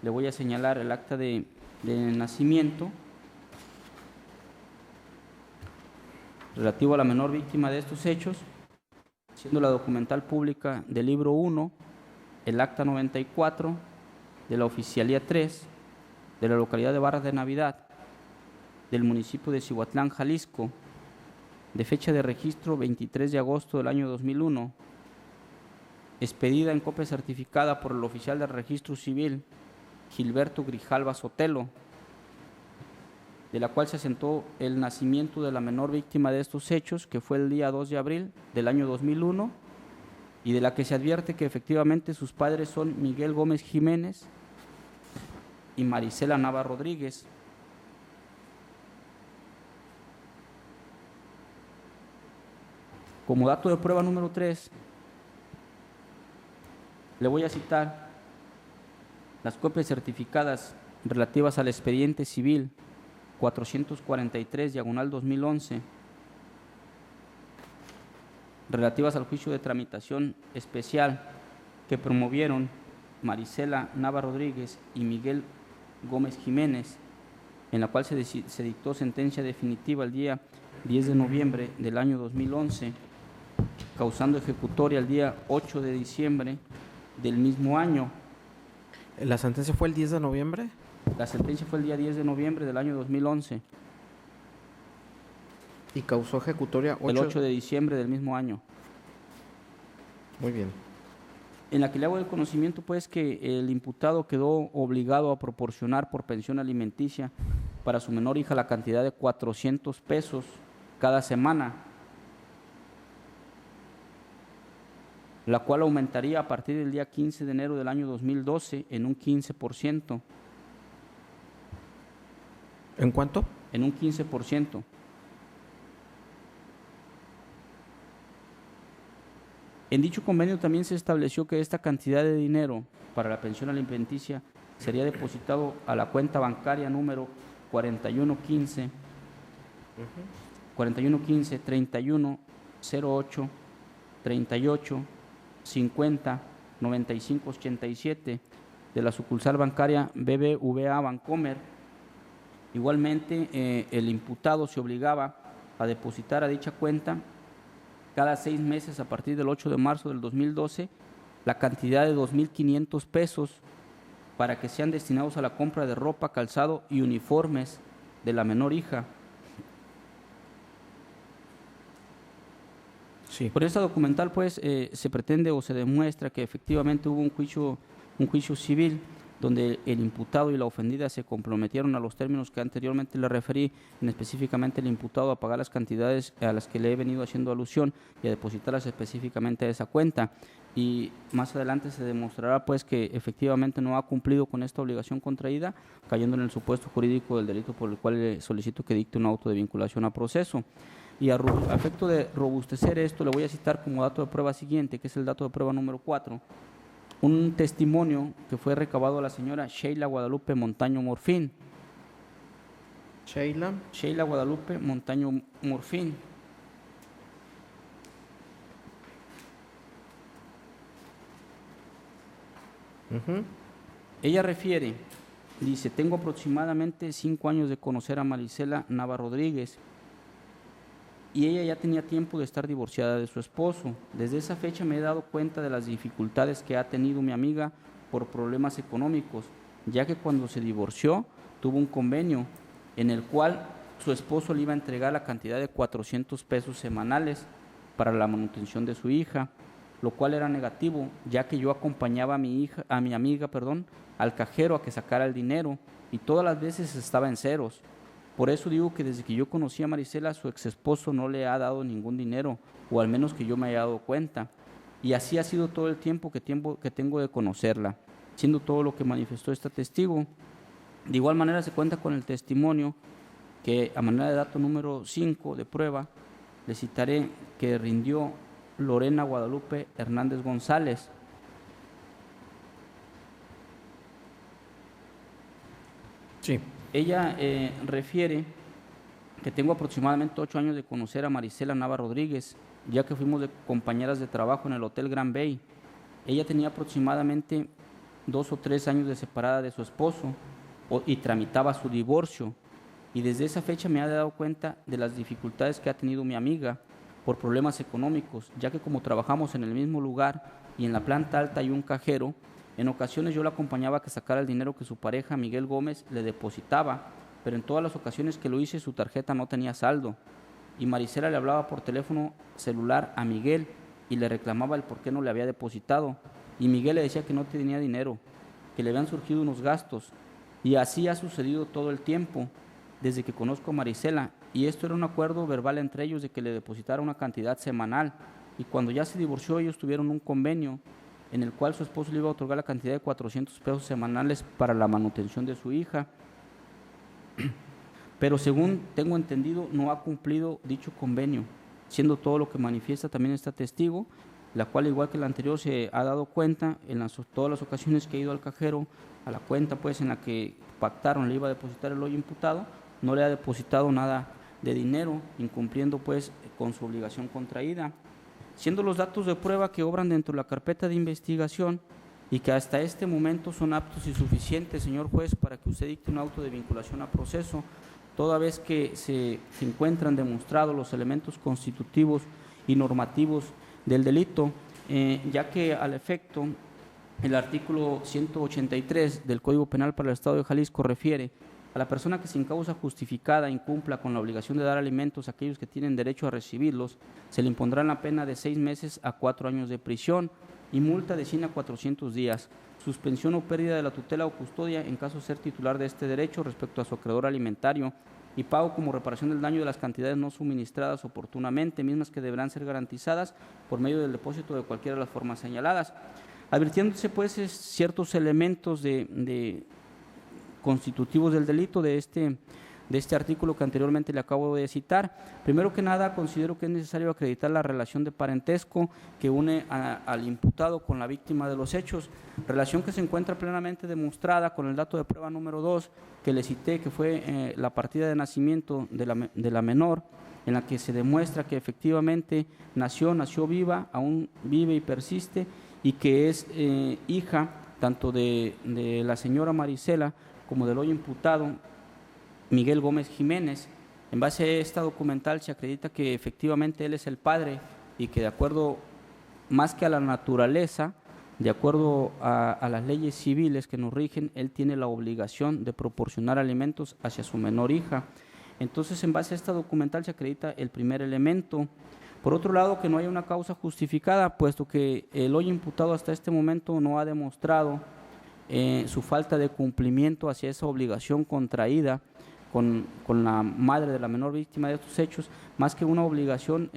le voy a señalar el acta de nacimiento relativo a la menor víctima de estos hechos, siendo la documental pública del libro 1, el acta 94 de la oficialía 3 de la localidad de Barras de Navidad del municipio de Cihuatlán, Jalisco, de fecha de registro 23 de agosto del año 2001, expedida en copia certificada por el oficial de registro civil Gilberto Grijalva Sotelo, de la cual se asentó el nacimiento de la menor víctima de estos hechos, que fue el día 2 de abril del año 2001, y de la que se advierte que efectivamente sus padres son Miguel Gómez Jiménez y Marisela Nava Rodríguez. Como dato de prueba número 3, le voy a citar las copias certificadas relativas al expediente civil 443/2011, relativas al juicio de tramitación especial que promovieron Marisela Nava Rodríguez y Miguel Gómez Jiménez, en la cual se dictó sentencia definitiva el día 10 de noviembre del año 2011, causando ejecutoria el día 8 de diciembre del mismo año. ¿La sentencia fue el 10 de noviembre? La sentencia fue el día 10 de noviembre del año 2011. Y causó ejecutoria El 8 de diciembre del mismo año. Muy bien. En la que le hago el conocimiento, pues, que el imputado quedó obligado a proporcionar por pensión alimenticia para su menor hija la cantidad de 400 pesos cada semana, la cual aumentaría a partir del día 15 de enero del año 2012 en un 15%. ¿En cuánto? En un 15%. En dicho convenio también se estableció que esta cantidad de dinero para la pensión alimenticia sería depositado a la cuenta bancaria número 4115 31 08 38 50 95 87 de la sucursal bancaria BBVA Bancomer. Igualmente, el imputado se obligaba a depositar a dicha cuenta cada 6 meses a partir del 8 de marzo del 2012 la cantidad de 2.500 pesos para que sean destinados a la compra de ropa, calzado y uniformes de la menor hija. Sí. Por esta documental, pues, se pretende o se demuestra que efectivamente hubo un juicio civil donde el imputado y la ofendida se comprometieron a los términos que anteriormente le referí, en específicamente el imputado a pagar las cantidades a las que le he venido haciendo alusión y a depositarlas específicamente a esa cuenta. Y más adelante se demostrará pues que efectivamente no ha cumplido con esta obligación contraída, cayendo en el supuesto jurídico del delito por el cual le solicito que dicte un auto de vinculación a proceso. Y a efecto de robustecer esto, le voy a citar como dato de prueba siguiente, que es el dato de prueba número 4, un testimonio que fue recabado a la señora Sheila Guadalupe Montaño Morfín. Sheila Guadalupe Montaño Morfín. Ella refiere, dice, tengo aproximadamente 5 años de conocer a Marisela Nava Rodríguez y ella ya tenía tiempo de estar divorciada de su esposo. Desde esa fecha me he dado cuenta de las dificultades que ha tenido mi amiga por problemas económicos, ya que cuando se divorció tuvo un convenio en el cual su esposo le iba a entregar la cantidad de 400 pesos semanales para la manutención de su hija, lo cual era negativo, ya que yo acompañaba a mi amiga, al cajero a que sacara el dinero y todas las veces estaba en ceros. Por eso digo que desde que yo conocí a Marisela, su ex esposo no le ha dado ningún dinero, o al menos que yo me haya dado cuenta. Y así ha sido todo el tiempo que tengo de conocerla, siendo todo lo que manifestó este testigo. De igual manera se cuenta con el testimonio que a manera de dato número 5 de prueba, le citaré que rindió Lorena Guadalupe Hernández González. Sí. Ella refiere que tengo aproximadamente 8 años de conocer a Marisela Nava Rodríguez, ya que fuimos compañeras de trabajo en el Hotel Grand Bay. Ella tenía aproximadamente 2 o 3 años de separada de su esposo y tramitaba su divorcio. Y desde esa fecha me ha dado cuenta de las dificultades que ha tenido mi amiga por problemas económicos, ya que como trabajamos en el mismo lugar y en la planta alta hay un cajero, en ocasiones yo la acompañaba a que sacara el dinero que su pareja Miguel Gómez le depositaba, pero en todas las ocasiones que lo hice su tarjeta no tenía saldo. Y Marisela le hablaba por teléfono celular a Miguel y le reclamaba el por qué no le había depositado. Y Miguel le decía que no tenía dinero, que le habían surgido unos gastos. Y así ha sucedido todo el tiempo, desde que conozco a Marisela. Y esto era un acuerdo verbal entre ellos de que le depositara una cantidad semanal. Y cuando ya se divorció, ellos tuvieron un convenio en el cual su esposo le iba a otorgar la cantidad de 400 pesos semanales para la manutención de su hija. Pero según tengo entendido, no ha cumplido dicho convenio, siendo todo lo que manifiesta también este testigo, la cual, igual que la anterior, se ha dado cuenta en todas las ocasiones que ha ido al cajero, a la cuenta pues en la que pactaron le iba a depositar el hoy imputado, no le ha depositado nada de dinero, incumpliendo pues con su obligación contraída, siendo los datos de prueba que obran dentro de la carpeta de investigación y que hasta este momento son aptos y suficientes, señor juez, para que usted dicte un auto de vinculación a proceso, toda vez que se encuentran demostrados los elementos constitutivos y normativos del delito, ya que al efecto el artículo 183 del Código Penal para el Estado de Jalisco refiere a la persona que sin causa justificada incumpla con la obligación de dar alimentos a aquellos que tienen derecho a recibirlos, se le impondrá la pena de 6 meses a 4 años de prisión y multa de 100 a 400 días, suspensión o pérdida de la tutela o custodia en caso de ser titular de este derecho respecto a su acreedor alimentario y pago como reparación del daño de las cantidades no suministradas oportunamente, mismas que deberán ser garantizadas por medio del depósito de cualquiera de las formas señaladas. Advirtiéndose pues ciertos elementos constitutivos del delito de de este artículo que anteriormente le acabo de citar. Primero que nada, considero que es necesario acreditar la relación de parentesco que une al imputado con la víctima de los hechos, relación que se encuentra plenamente demostrada con el dato de prueba número 2 que le cité, que fue la partida de nacimiento de la menor, en la que se demuestra que efectivamente nació viva, aún vive y persiste, y que es hija tanto de la señora Marisela como del hoy imputado Miguel Gómez Jiménez. En base a esta documental se acredita que efectivamente él es el padre y que de acuerdo más que a la naturaleza, de acuerdo a las leyes civiles que nos rigen, él tiene la obligación de proporcionar alimentos hacia su menor hija. Entonces, en base a esta documental se acredita el primer elemento. Por otro lado, que no haya una causa justificada, puesto que el hoy imputado hasta este momento no ha demostrado su falta de cumplimiento hacia esa obligación contraída con la madre de la menor víctima de estos hechos, más que una obligación,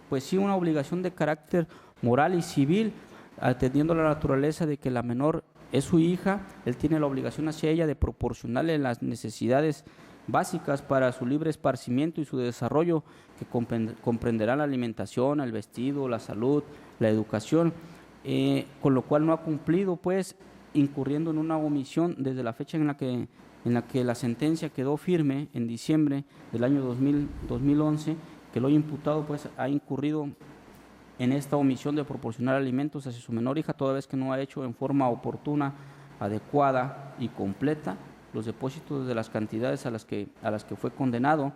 pues sí, una obligación de carácter moral y civil, atendiendo a la naturaleza de que la menor es su hija, él tiene la obligación hacia ella de proporcionarle las necesidades básicas para su libre esparcimiento y su desarrollo, que comprenderán la alimentación, el vestido, la salud, la educación, con lo cual no ha cumplido, pues, incurriendo en una omisión desde la fecha en la que la sentencia quedó firme en diciembre del año 2011, que el hoy imputado pues ha incurrido en esta omisión de proporcionar alimentos hacia su menor hija, toda vez que no ha hecho en forma oportuna, adecuada y completa los depósitos de las cantidades a las que fue condenado,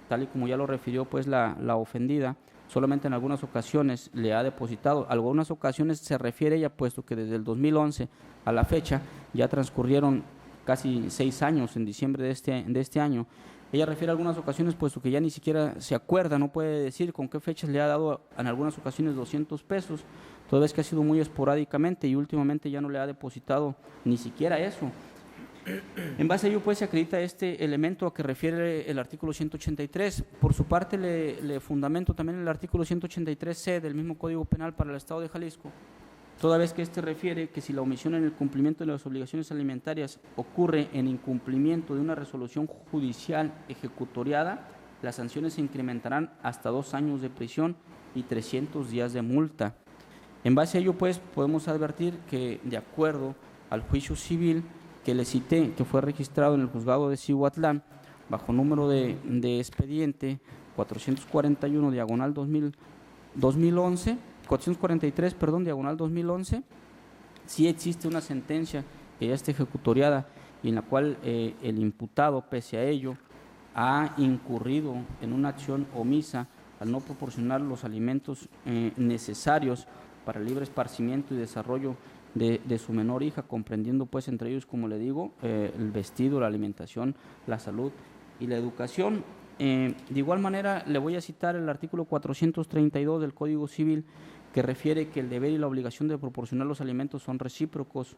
tal y como ya lo refirió pues la ofendida. Solamente en algunas ocasiones le ha depositado, algunas ocasiones se refiere ella, puesto que desde el 2011 a la fecha ya transcurrieron casi 6 años en diciembre de este año. Ella refiere a algunas ocasiones, puesto que ya ni siquiera se acuerda, no puede decir con qué fechas le ha dado en algunas ocasiones 200 pesos, toda vez que ha sido muy esporádicamente y últimamente ya no le ha depositado ni siquiera eso. En base a ello, pues, se acredita este elemento a que refiere el artículo 183. Por su parte, le fundamento también el artículo 183C del mismo Código Penal para el Estado de Jalisco, toda vez que este refiere que si la omisión en el cumplimiento de las obligaciones alimentarias ocurre en incumplimiento de una resolución judicial ejecutoriada, las sanciones se incrementarán hasta 2 años de prisión y 300 días de multa. En base a ello, pues, podemos advertir que, de acuerdo al juicio civil que le cité, que fue registrado en el juzgado de Cihuatlán, bajo número de expediente 441, diagonal 2011, 443, perdón, diagonal 2011, sí existe una sentencia que ya está ejecutoriada y en la cual el imputado, pese a ello, ha incurrido en una acción omisa al no proporcionar los alimentos necesarios para el libre esparcimiento y desarrollo de su menor hija, comprendiendo pues entre ellos, como le digo, el vestido, la alimentación, la salud y la educación. De igual manera, le voy a citar el artículo 432 del Código Civil, que refiere que el deber y la obligación de proporcionar los alimentos son recíprocos.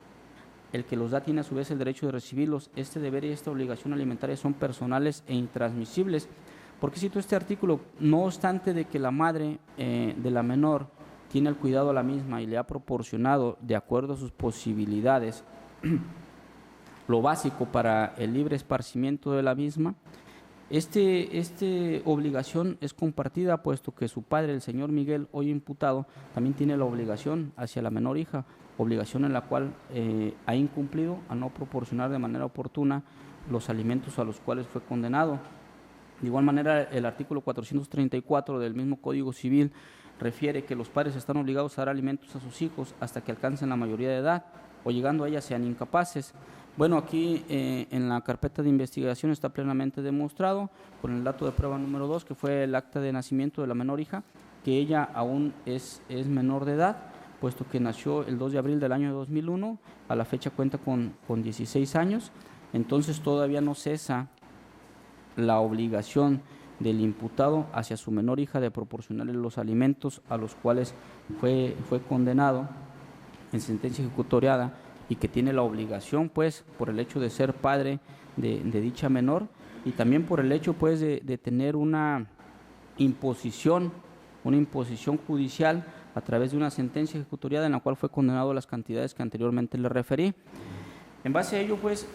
El que los da tiene a su vez el derecho de recibirlos. Este deber y esta obligación alimentaria son personales e intransmisibles. ¿Por qué cito este artículo? No obstante de que la madre de la menor tiene el cuidado a la misma y le ha proporcionado, de acuerdo a sus posibilidades, lo básico para el libre esparcimiento de la misma, esta obligación es compartida, puesto que su padre, el señor Miguel, hoy imputado, también tiene la obligación hacia la menor hija, obligación en la cual ha incumplido a no proporcionar de manera oportuna los alimentos a los cuales fue condenado. De igual manera, el artículo 434 del mismo Código Civil refiere que los padres están obligados a dar alimentos a sus hijos hasta que alcancen la mayoría de edad o llegando a ella sean incapaces. Bueno, aquí en la carpeta de investigación está plenamente demostrado con el dato de prueba número 2, que fue el acta de nacimiento de la menor hija, que ella aún es menor de edad, puesto que nació el 2 de abril del año 2001, a la fecha cuenta con 16 años, entonces todavía no cesa la obligación del imputado hacia su menor hija de proporcionarle los alimentos a los cuales fue condenado en sentencia ejecutoriada, y que tiene la obligación, pues, por el hecho de ser padre de dicha menor, y también por el hecho, pues, de tener una imposición judicial a través de una sentencia ejecutoriada en la cual fue condenado a las cantidades que anteriormente le referí. En base a ello, pues,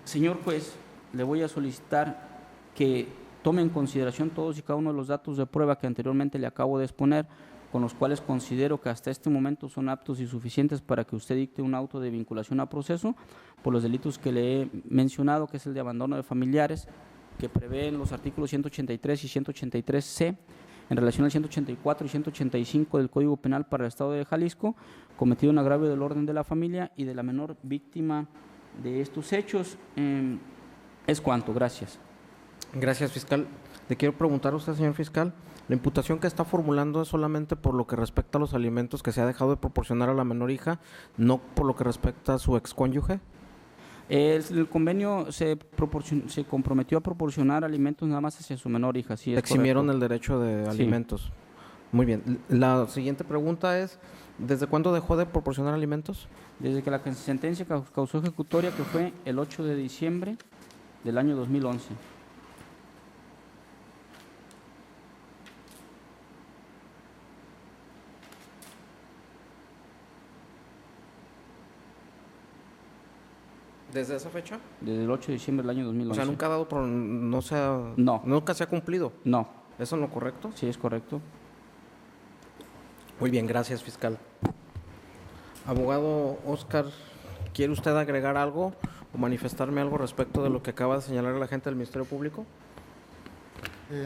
Señor juez, le voy a solicitar que tome en consideración todos y cada uno de los datos de prueba que anteriormente le acabo de exponer, con los cuales considero que hasta este momento son aptos y suficientes para que usted dicte un auto de vinculación a proceso por los delitos que le he mencionado, que es el de abandono de familiares, que prevén los artículos 183 y 183C, en relación al 184 y 185 del Código Penal para el Estado de Jalisco, cometido en agravio del orden de la familia y de la menor víctima de estos hechos. Es cuanto. Gracias. Gracias, fiscal. Le quiero preguntar a usted, señor fiscal, ¿la imputación que está formulando es solamente por lo que respecta a los alimentos que se ha dejado de proporcionar a la menor hija, no por lo que respecta a su excónyuge? El convenio se comprometió a proporcionar alimentos nada más hacia su menor hija. Sí, es Eximieron correcto. el derecho de Sí. alimentos. Muy bien. La siguiente pregunta es, ¿desde cuándo dejó de proporcionar alimentos? Desde que la sentencia causó ejecutoria, que fue el 8 de diciembre del año 2011. ¿Desde esa fecha? Desde el 8 de diciembre del año O 2011. sea, nunca ha dado, No. nunca se ha cumplido. No, ¿Eso es lo correcto? sí es correcto. Muy bien, gracias, fiscal. Abogado Oscar, ¿quiere usted agregar algo o manifestarme algo respecto de lo que acaba de señalar el agente del Ministerio Público?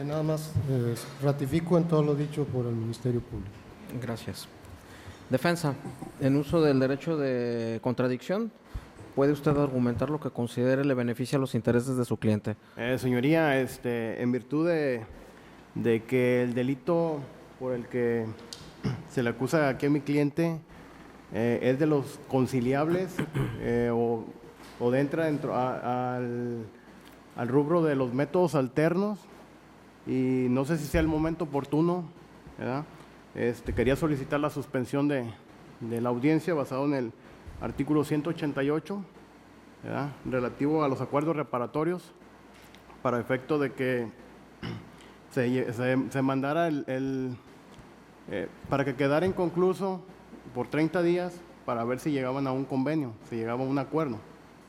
Nada más ratifico en todo lo dicho por el Ministerio Público. Gracias. Defensa, en uso del derecho de contradicción, ¿puede usted argumentar lo que considere le beneficia a los intereses de su cliente? Señoría, en virtud de que el delito por el que se le acusa aquí a mi cliente es de los conciliables o entra dentro al rubro de los métodos alternos, y no sé si sea el momento oportuno, ¿verdad? Quería solicitar la suspensión de la audiencia basado en el artículo 188, ¿verdad?, relativo a los acuerdos reparatorios, para efecto de que se mandara para que quedara inconcluso por 30 días para ver si llegaban a un convenio, si llegaba a un acuerdo.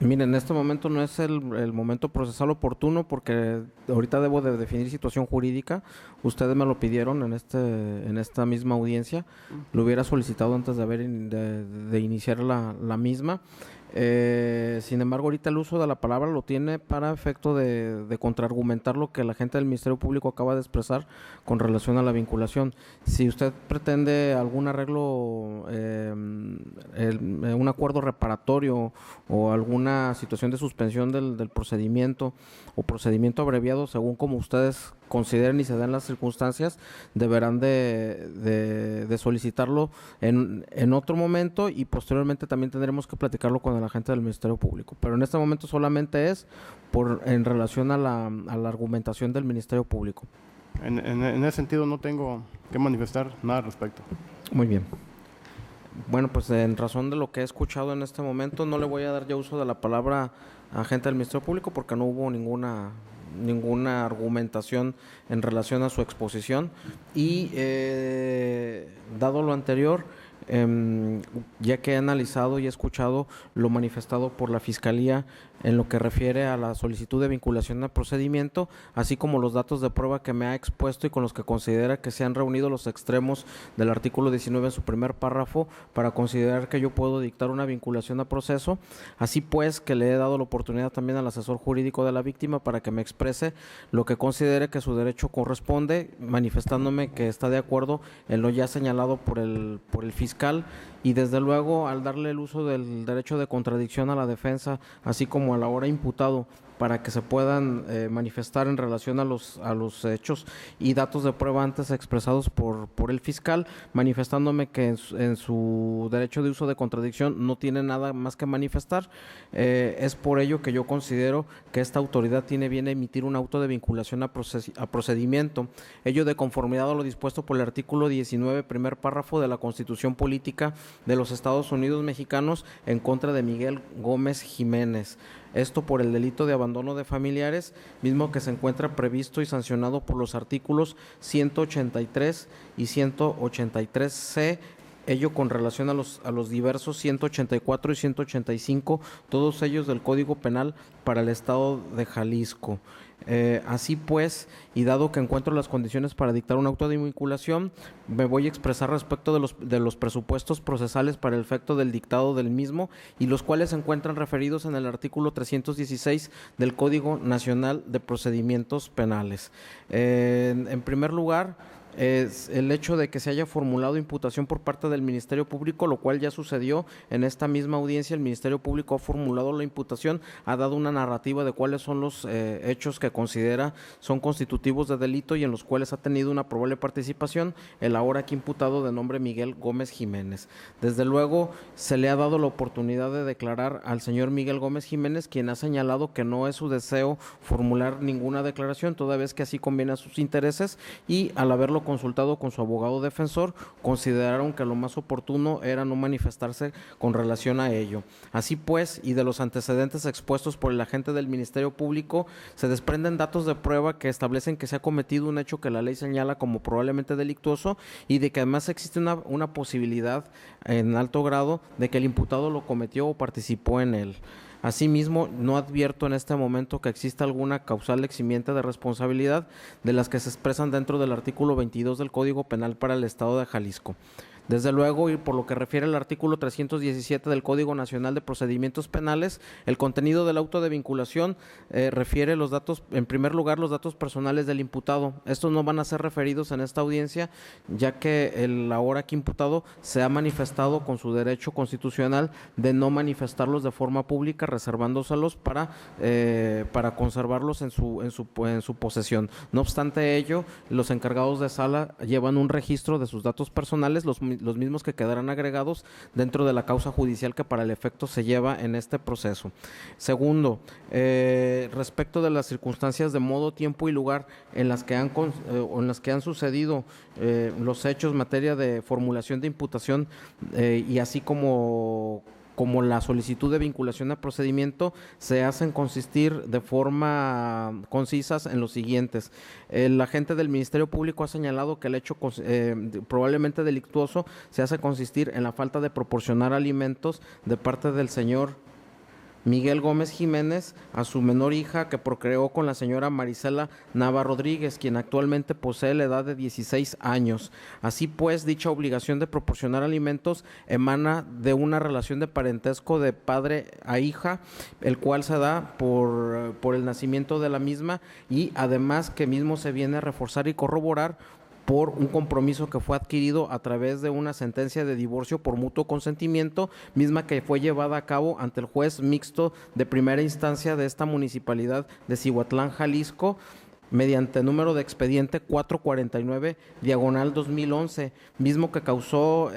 Miren, en este momento no es el momento procesal oportuno porque ahorita debo de definir situación jurídica. Ustedes me lo pidieron en esta misma audiencia. Lo hubiera solicitado antes de iniciar la misma. Sin embargo, ahorita el uso de la palabra lo tiene para efecto de contraargumentar lo que la gente del Ministerio Público acaba de expresar con relación a la vinculación. Si usted pretende algún arreglo, un acuerdo reparatorio o alguna situación de suspensión del procedimiento o procedimiento abreviado, según como ustedes consideren y se den las circunstancias, deberán de solicitarlo en otro momento, y posteriormente también tendremos que platicarlo con el agente del Ministerio Público. Pero en este momento solamente es en relación a la argumentación del Ministerio Público. En ese sentido no tengo que manifestar nada al respecto. Muy bien. Bueno, pues en razón de lo que he escuchado en este momento, no le voy a dar ya uso de la palabra a agente del Ministerio Público porque no hubo ninguna argumentación en relación a su exposición, y dado lo anterior, ya que he analizado y he escuchado lo manifestado por la Fiscalía en lo que refiere a la solicitud de vinculación al procedimiento, así como los datos de prueba que me ha expuesto y con los que considera que se han reunido los extremos del artículo 19 en su primer párrafo para considerar que yo puedo dictar una vinculación a proceso, así pues que le he dado la oportunidad también al asesor jurídico de la víctima para que me exprese lo que considere que su derecho corresponde, manifestándome que está de acuerdo en lo ya señalado por el fiscal, y desde luego al darle el uso del derecho de contradicción a la defensa, así como a la hora imputado, para que se puedan manifestar en relación a los hechos y datos de prueba antes expresados por el fiscal, manifestándome que en su derecho de uso de contradicción no tiene nada más que manifestar. Es por ello que yo considero que esta autoridad tiene bien emitir un auto de vinculación a procedimiento, ello de conformidad a lo dispuesto por el artículo 19, primer párrafo de la Constitución Política de los Estados Unidos Mexicanos en contra de Miguel Gómez Jiménez. Esto por el delito de abandono de familiares, mismo que se encuentra previsto y sancionado por los artículos 183 y 183C ello con relación a los diversos 184 y 185, todos ellos del Código Penal para el Estado de Jalisco. Así pues, y dado que encuentro las condiciones para dictar un auto de vinculación, me voy a expresar respecto de los presupuestos procesales para el efecto del dictado del mismo, y los cuales se encuentran referidos en el artículo 316 del Código Nacional de Procedimientos Penales. En primer lugar, es el hecho de que se haya formulado imputación por parte del Ministerio Público, lo cual ya sucedió en esta misma audiencia. El Ministerio Público ha formulado la imputación, ha dado una narrativa de cuáles son los hechos que considera son constitutivos de delito y en los cuales ha tenido una probable participación el ahora aquí imputado de nombre Miguel Gómez Jiménez. Desde luego se le ha dado la oportunidad de declarar al señor Miguel Gómez Jiménez, quien ha señalado que no es su deseo formular ninguna declaración, toda vez que así conviene a sus intereses, y al haberlo consultado con su abogado defensor, consideraron que lo más oportuno era no manifestarse con relación a ello. Así pues, y de los antecedentes expuestos por el agente del Ministerio Público, se desprenden datos de prueba que establecen que se ha cometido un hecho que la ley señala como probablemente delictuoso, y de que además existe una posibilidad en alto grado de que el imputado lo cometió o participó en él. Asimismo, no advierto en este momento que exista alguna causal eximiente de responsabilidad de las que se expresan dentro del artículo 22 del Código Penal para el Estado de Jalisco. Desde luego, y por lo que refiere al artículo 317 del Código Nacional de Procedimientos Penales, el contenido del auto de vinculación refiere los datos, en primer lugar, los datos personales del imputado. Estos no van a ser referidos en esta audiencia, ya que el ahora aquí imputado se ha manifestado con su derecho constitucional de no manifestarlos de forma pública, reservándoselos para conservarlos en su posesión. No obstante ello, los encargados de sala llevan un registro de sus datos personales, los mismos que quedarán agregados dentro de la causa judicial que para el efecto se lleva en este proceso. Segundo, respecto de las circunstancias de modo, tiempo y lugar en las que han sucedido los hechos en materia de formulación de imputación y así como la solicitud de vinculación a procedimiento, se hacen consistir de forma concisas en los siguientes. El agente del Ministerio Público ha señalado que el hecho probablemente delictuoso se hace consistir en la falta de proporcionar alimentos de parte del señor Miguel Gómez Jiménez a su menor hija que procreó con la señora Marisela Nava Rodríguez, quien actualmente posee la edad de 16 años. Así pues, dicha obligación de proporcionar alimentos emana de una relación de parentesco de padre a hija, el cual se da por el nacimiento de la misma, y además que mismo se viene a reforzar y corroborar por un compromiso que fue adquirido a través de una sentencia de divorcio por mutuo consentimiento, misma que fue llevada a cabo ante el juez mixto de primera instancia de esta municipalidad de Cihuatlán, Jalisco, mediante número de expediente 449/2011, mismo que causó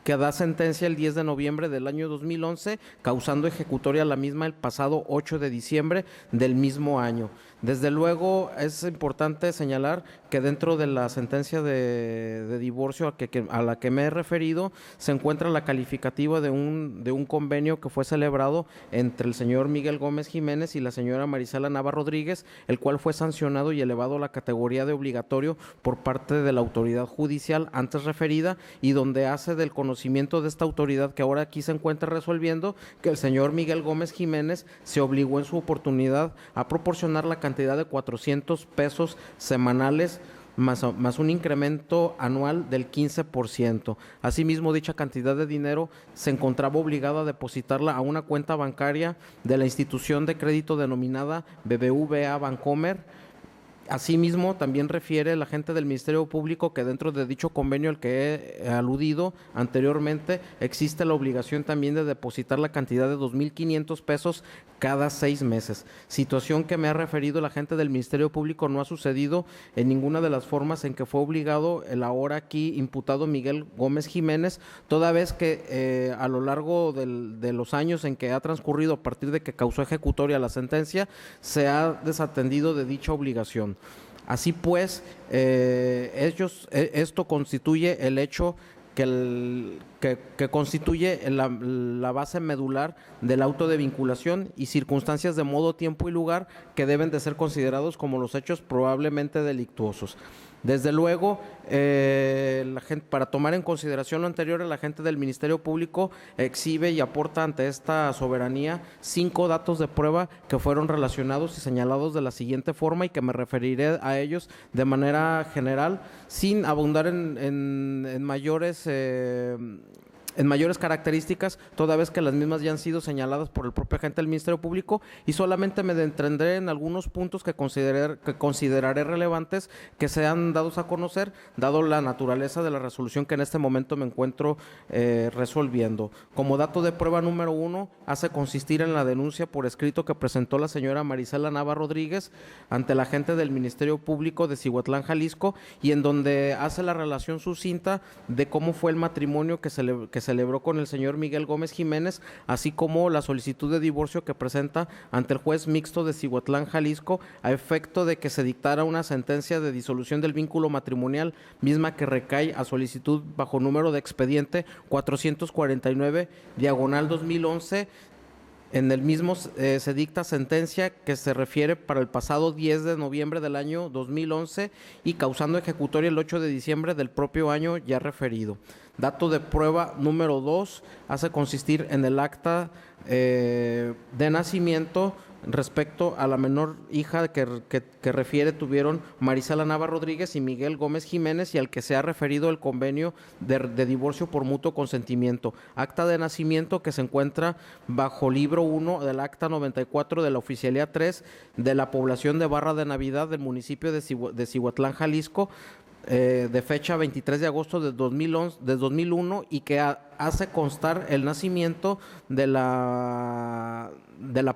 que da sentencia el 10 de noviembre del año 2011, causando ejecutoria la misma el pasado 8 de diciembre del mismo año. Desde luego es importante señalar que dentro de la sentencia de divorcio a la que me he referido se encuentra la calificativa de un convenio que fue celebrado entre el señor Miguel Gómez Jiménez y la señora Marisela Nava Rodríguez, el cual fue sancionado y elevado a la categoría de obligatorio por parte de la autoridad judicial antes referida, y donde hace del conocimiento de esta autoridad que ahora aquí se encuentra resolviendo que el señor Miguel Gómez Jiménez se obligó en su oportunidad a proporcionar la cantidad de 400 pesos semanales más un incremento anual del 15%. Asimismo, dicha cantidad de dinero se encontraba obligado a depositarla a una cuenta bancaria de la institución de crédito denominada BBVA Bancomer. Asimismo, también refiere el agente del Ministerio Público que dentro de dicho convenio al que he aludido anteriormente, existe la obligación también de depositar la cantidad de 2,500 pesos cada 6 meses. Situación que me ha referido el agente del Ministerio Público no ha sucedido en ninguna de las formas en que fue obligado el ahora aquí imputado Miguel Gómez Jiménez, toda vez que a lo largo de los años en que ha transcurrido a partir de que causó ejecutoria la sentencia, se ha desatendido de dicha obligación. Así pues, esto constituye el hecho que que constituye la base medular del auto de vinculación y circunstancias de modo, tiempo y lugar que deben de ser considerados como los hechos probablemente delictuosos. Desde luego, para tomar en consideración lo anterior, el agente del Ministerio Público exhibe y aporta ante esta soberanía 5 datos de prueba que fueron relacionados y señalados de la siguiente forma y que me referiré a ellos de manera general, sin abundar en mayores características, toda vez que las mismas ya han sido señaladas por el propio agente del Ministerio Público, y solamente me detendré en algunos puntos que consideraré relevantes que sean dados a conocer, dado la naturaleza de la resolución que en este momento me encuentro resolviendo. Como dato de prueba número 1, hace consistir en la denuncia por escrito que presentó la señora Marisela Nava Rodríguez ante el agente del Ministerio Público de Cihuatlán, Jalisco, y en donde hace la relación sucinta de cómo fue el matrimonio que celebró con el señor Miguel Gómez Jiménez, así como la solicitud de divorcio que presenta ante el juez mixto de Cihuatlán, Jalisco, a efecto de que se dictara una sentencia de disolución del vínculo matrimonial, misma que recae a solicitud bajo número de expediente 449/2011. En el mismo se dicta sentencia que se refiere para el pasado 10 de noviembre del año 2011 y causando ejecutoria el 8 de diciembre del propio año ya referido. Dato de prueba número 2, hace consistir en el acta de nacimiento respecto a la menor hija que refiere tuvieron Marisela Nava Rodríguez y Miguel Gómez Jiménez, y al que se ha referido el convenio de divorcio por mutuo consentimiento. Acta de nacimiento que se encuentra bajo libro 1 del acta 94 de la oficialía 3 de la población de Barra de Navidad del municipio de Cihuatlán, Jalisco, de fecha 23 de agosto de 2001, y que hace constar el nacimiento de la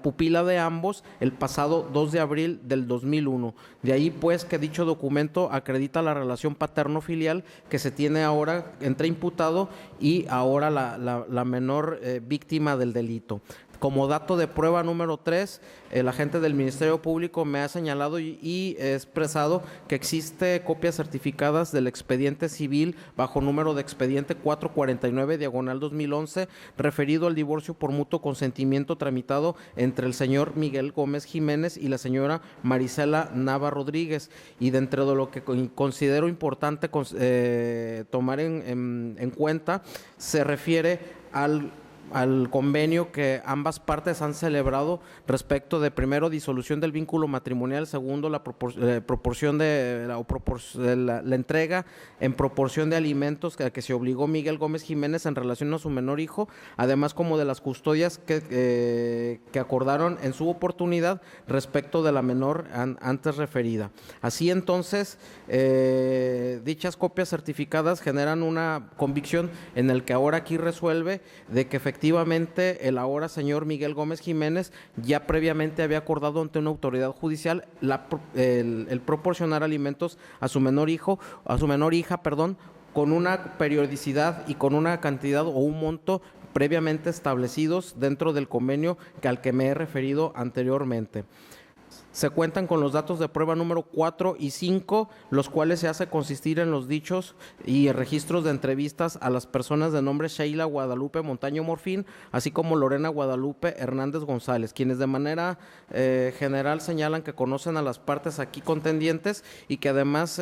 pupila de ambos el pasado 2 de abril del 2001. De ahí pues que dicho documento acredita la relación paterno-filial que se tiene ahora entre imputado y ahora la menor víctima del delito. Como dato de prueba número 3, el agente del Ministerio Público me ha señalado y expresado que existe copias certificadas del expediente civil bajo número de expediente 449/2011, referido al divorcio por mutuo consentimiento tramitado entre el señor Miguel Gómez Jiménez y la señora Marisela Nava Rodríguez. Y dentro de lo que considero importante tomar en cuenta, se refiere al convenio que ambas partes han celebrado respecto de, primero, disolución del vínculo matrimonial, segundo, la proporción de la entrega en proporción de alimentos que se obligó Miguel Gómez Jiménez en relación a su menor hijo, además como de las custodias que acordaron en su oportunidad respecto de la menor antes referida. Así entonces, dichas copias certificadas generan una convicción en el que ahora aquí resuelve de que efectivamente el ahora señor Miguel Gómez Jiménez ya previamente había acordado ante una autoridad judicial el proporcionar alimentos a su menor hija, con una periodicidad y con una cantidad o un monto previamente establecidos dentro del convenio al que me he referido anteriormente. Se cuentan con los datos de prueba número 4 y 5, los cuales se hace consistir en los dichos y registros de entrevistas a las personas de nombre Sheila Guadalupe Montaño Morfín, así como Lorena Guadalupe Hernández González, quienes de manera general señalan que conocen a las partes aquí contendientes y que además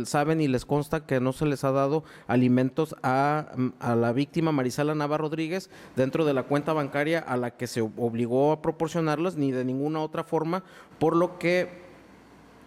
saben y les consta que no se les ha dado alimentos a la víctima Marisela Nava Rodríguez dentro de la cuenta bancaria a la que se obligó a proporcionarlos, ni de ninguna otra forma, por lo que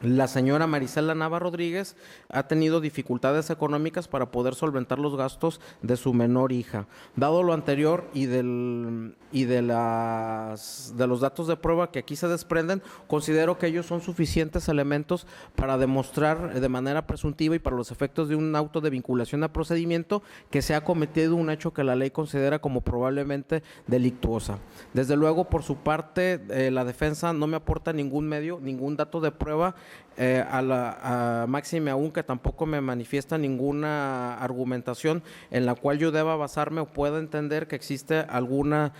la señora Marisela Nava Rodríguez ha tenido dificultades económicas para poder solventar los gastos de su menor hija. Dado lo anterior y de los datos de prueba que aquí se desprenden, considero que ellos son suficientes elementos para demostrar de manera presuntiva y para los efectos de un auto de vinculación a procedimiento que se ha cometido un hecho que la ley considera como probablemente delictuosa. Desde luego, por su parte, la defensa no me aporta ningún dato de prueba a máxime aún que tampoco me manifiesta ninguna argumentación en la cual yo deba basarme o pueda entender que existe alguna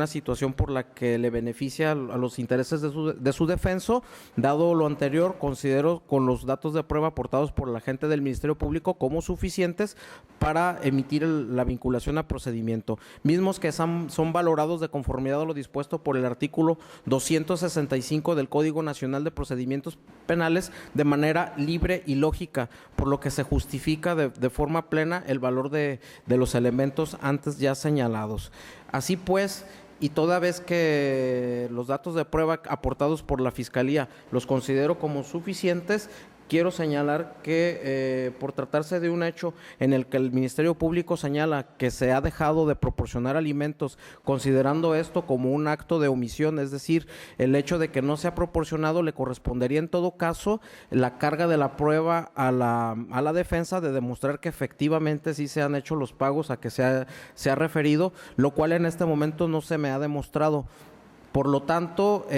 situación por la que le beneficia a los intereses de su defenso. Dado lo anterior, considero con los datos de prueba aportados por la gente del Ministerio Público como suficientes para emitir la vinculación a procedimiento, mismos que son valorados de conformidad a lo dispuesto por el artículo 265 del Código Nacional de Procedimientos Penales de manera libre y lógica, por lo que se justifica de forma plena el valor de los elementos antes ya señalados. Así pues, y toda vez que los datos de prueba aportados por la Fiscalía los considero como suficientes, quiero señalar que por tratarse de un hecho en el que el Ministerio Público señala que se ha dejado de proporcionar alimentos, considerando esto como un acto de omisión, es decir, el hecho de que no se ha proporcionado, le correspondería en todo caso la carga de la prueba a la defensa de demostrar que efectivamente sí se han hecho los pagos a que se ha referido, lo cual en este momento no se me ha demostrado. Por lo tanto,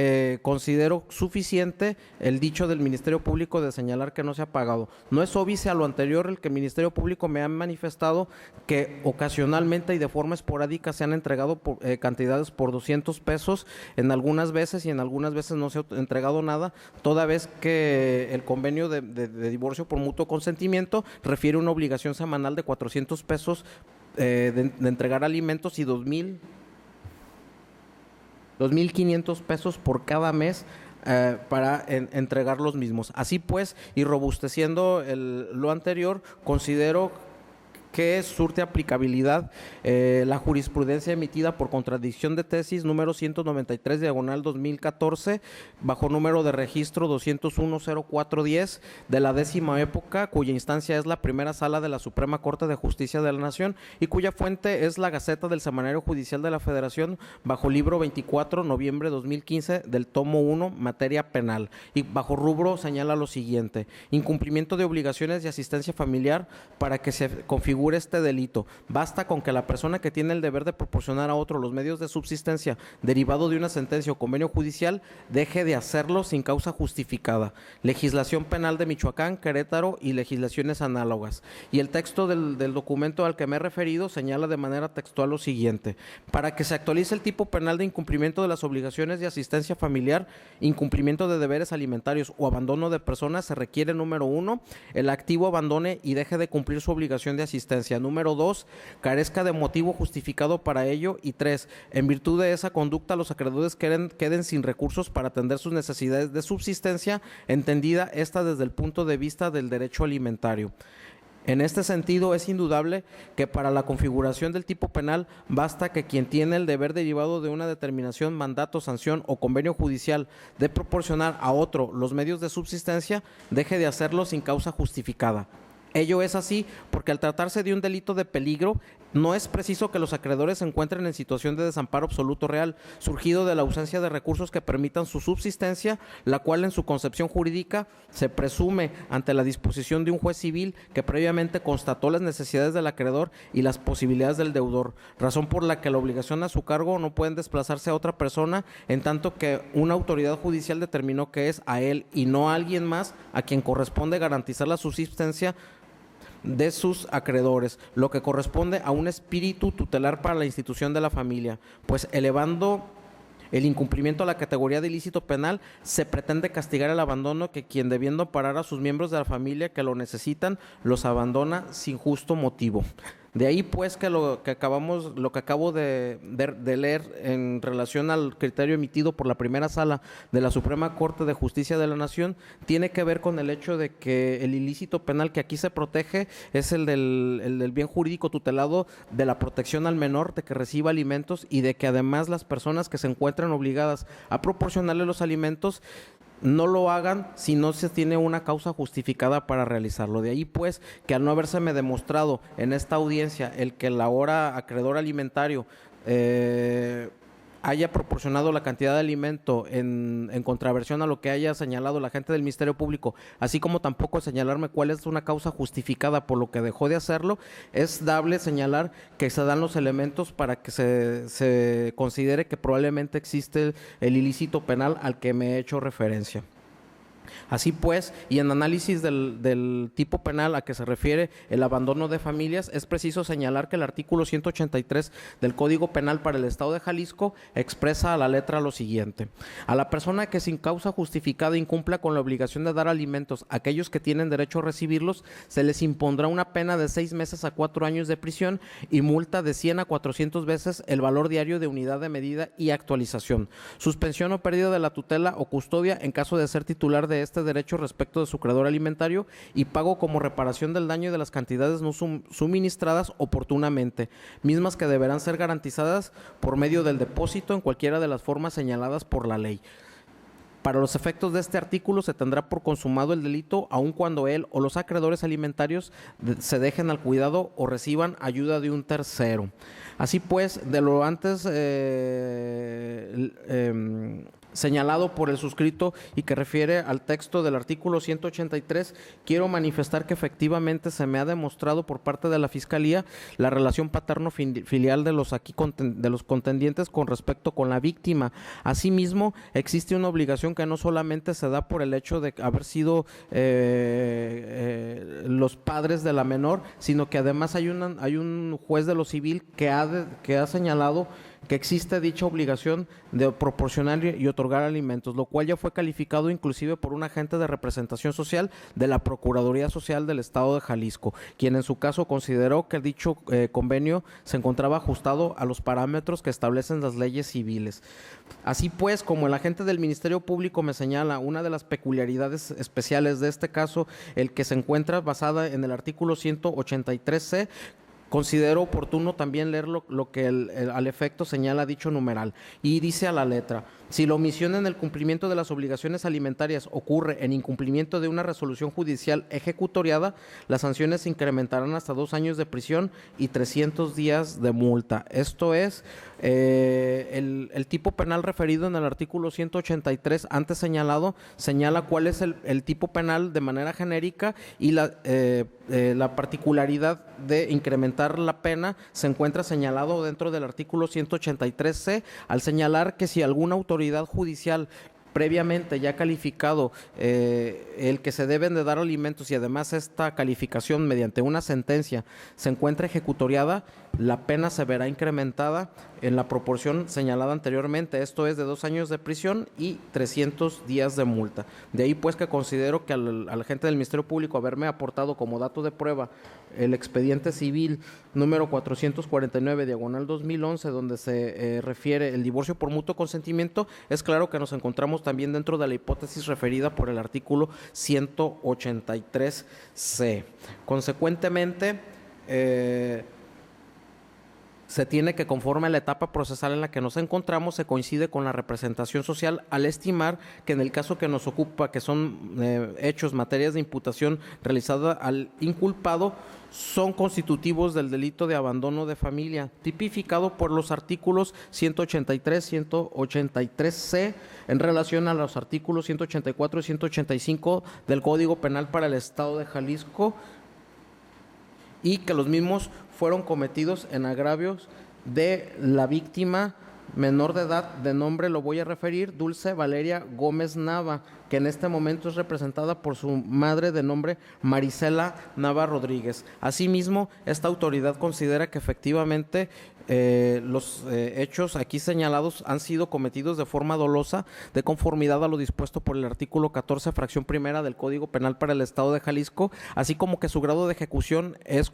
considero suficiente el dicho del Ministerio Público de señalar que no se ha pagado. No es óbice a lo anterior el que el Ministerio Público me ha manifestado que ocasionalmente y de forma esporádica se han entregado cantidades por 200 pesos en algunas veces y en algunas veces no se ha entregado nada, toda vez que el convenio de divorcio por mutuo consentimiento refiere una obligación semanal de 400 pesos de entregar alimentos y 2,500 pesos por cada mes para entregar los mismos. Así pues, y robusteciendo lo anterior, considero que surte aplicabilidad la jurisprudencia emitida por contradicción de tesis número 193/2014 bajo número de registro 201-0410 de la 10ª época, cuya instancia es la primera sala de la Suprema Corte de Justicia de la Nación y cuya fuente es la Gaceta del Semanario Judicial de la Federación bajo libro 24, noviembre 2015 del tomo 1, materia penal, y bajo rubro señala lo siguiente: incumplimiento de obligaciones de asistencia familiar. Para que se configure este delito, basta con que la persona que tiene el deber de proporcionar a otro los medios de subsistencia derivado de una sentencia o convenio judicial deje de hacerlo sin causa justificada. Legislación penal de Michoacán, Querétaro y legislaciones análogas. Y el texto del documento al que me he referido señala de manera textual lo siguiente: para que se actualice el tipo penal de incumplimiento de las obligaciones de asistencia familiar, incumplimiento de deberes alimentarios o abandono de personas, se requiere, número 1, el activo abandone y deje de cumplir su obligación de asistencia. Número 2, carezca de motivo justificado para ello. Y 3, en virtud de esa conducta, los acreedores queden sin recursos para atender sus necesidades de subsistencia, entendida esta desde el punto de vista del derecho alimentario. En este sentido, es indudable que para la configuración del tipo penal basta que quien tiene el deber derivado de una determinación, mandato, sanción o convenio judicial de proporcionar a otro los medios de subsistencia deje de hacerlo sin causa justificada. Ello es así porque al tratarse de un delito de peligro, no es preciso que los acreedores se encuentren en situación de desamparo absoluto real, surgido de la ausencia de recursos que permitan su subsistencia, la cual en su concepción jurídica se presume ante la disposición de un juez civil que previamente constató las necesidades del acreedor y las posibilidades del deudor, razón por la que la obligación a su cargo no pueden desplazarse a otra persona, en tanto que una autoridad judicial determinó que es a él y no a alguien más a quien corresponde garantizar la subsistencia de sus acreedores, lo que corresponde a un espíritu tutelar para la institución de la familia, pues elevando el incumplimiento a la categoría de ilícito penal, se pretende castigar el abandono que quien, debiendo parar a sus miembros de la familia que lo necesitan, los abandona sin justo motivo. De ahí pues que lo que acabo de leer en relación al criterio emitido por la primera sala de la Suprema Corte de Justicia de la Nación tiene que ver con el hecho de que el ilícito penal que aquí se protege es el del bien jurídico tutelado de la protección al menor de que reciba alimentos y de que además las personas que se encuentran obligadas a proporcionarle los alimentos no lo hagan si no se tiene una causa justificada para realizarlo. De ahí pues que al no habérseme demostrado en esta audiencia el que el ahora acreedor alimentario haya proporcionado la cantidad de alimento en contraversión a lo que haya señalado la gente del Ministerio Público, así como tampoco señalarme cuál es una causa justificada por lo que dejó de hacerlo, es dable señalar que se dan los elementos para que se considere que probablemente existe el ilícito penal al que me he hecho referencia. Así pues, y en análisis del tipo penal a que se refiere el abandono de familias, es preciso señalar que el artículo 183 del Código Penal para el Estado de Jalisco expresa a la letra lo siguiente: a la persona que sin causa justificada incumpla con la obligación de dar alimentos a aquellos que tienen derecho a recibirlos, se les impondrá una pena de 6 meses a 4 años de prisión y multa de 100 a 400 veces el valor diario de unidad de medida y actualización. Suspensión o pérdida de la tutela o custodia en caso de ser titular de este derecho respecto de su creador alimentario, y pago como reparación del daño de las cantidades no suministradas oportunamente, mismas que deberán ser garantizadas por medio del depósito en cualquiera de las formas señaladas por la ley. Para los efectos de este artículo se tendrá por consumado el delito aun cuando él o los acreedores alimentarios se dejen al cuidado o reciban ayuda de un tercero. Así pues, de lo antes señalado por el suscrito y que refiere al texto del artículo 183, quiero manifestar que efectivamente se me ha demostrado por parte de la Fiscalía la relación paterno-filial de los contendientes con respecto con la víctima. Asimismo, existe una obligación que no solamente se da por el hecho de haber sido los padres de la menor, sino que además hay un juez de lo civil que ha señalado que existe dicha obligación de proporcionar y otorgar alimentos, lo cual ya fue calificado inclusive por un agente de representación social de la Procuraduría Social del Estado de Jalisco, quien en su caso consideró que dicho convenio se encontraba ajustado a los parámetros que establecen las leyes civiles. Así pues, como el agente del Ministerio Público me señala, una de las peculiaridades especiales de este caso, el que se encuentra basada en el artículo 183C, considero oportuno también leer lo que al efecto señala dicho numeral, y dice a la letra: si la omisión en el cumplimiento de las obligaciones alimentarias ocurre en incumplimiento de una resolución judicial ejecutoriada, las sanciones se incrementarán hasta 2 años de prisión y 300 días de multa. Esto es, el tipo penal referido en el artículo 183 antes señalado, señala cuál es el tipo penal de manera genérica, y la particularidad de incrementar la pena se encuentra señalado dentro del artículo 183C, al señalar que si alguna autoridad judicial previamente ya calificado el que se deben de dar alimentos, y además esta calificación mediante una sentencia se encuentra ejecutoriada, la pena se verá incrementada en la proporción señalada anteriormente, esto es de 2 años de prisión y 300 días de multa. De ahí pues que considero que al agente del Ministerio Público haberme aportado como dato de prueba el expediente civil número 449/2011, donde se refiere el divorcio por mutuo consentimiento, es claro que nos encontramos también dentro de la hipótesis referida por el artículo 183C. Consecuentemente, se tiene que, conforme a la etapa procesal en la que nos encontramos, se coincide con la representación social al estimar que en el caso que nos ocupa, que son hechos, materias de imputación realizada al inculpado, son constitutivos del delito de abandono de familia, tipificado por los artículos 183, 183C, en relación a los artículos 184 y 185 del Código Penal para el Estado de Jalisco, y que los mismos fueron cometidos en agravios de la víctima menor de edad, de nombre, lo voy a referir, Dulce Valeria Gómez Nava, que en este momento es representada por su madre de nombre Marisela Nava Rodríguez. Asimismo, esta autoridad considera que efectivamente los hechos aquí señalados han sido cometidos de forma dolosa, de conformidad a lo dispuesto por el artículo 14, fracción primera del Código Penal para el Estado de Jalisco, así como que su grado de ejecución es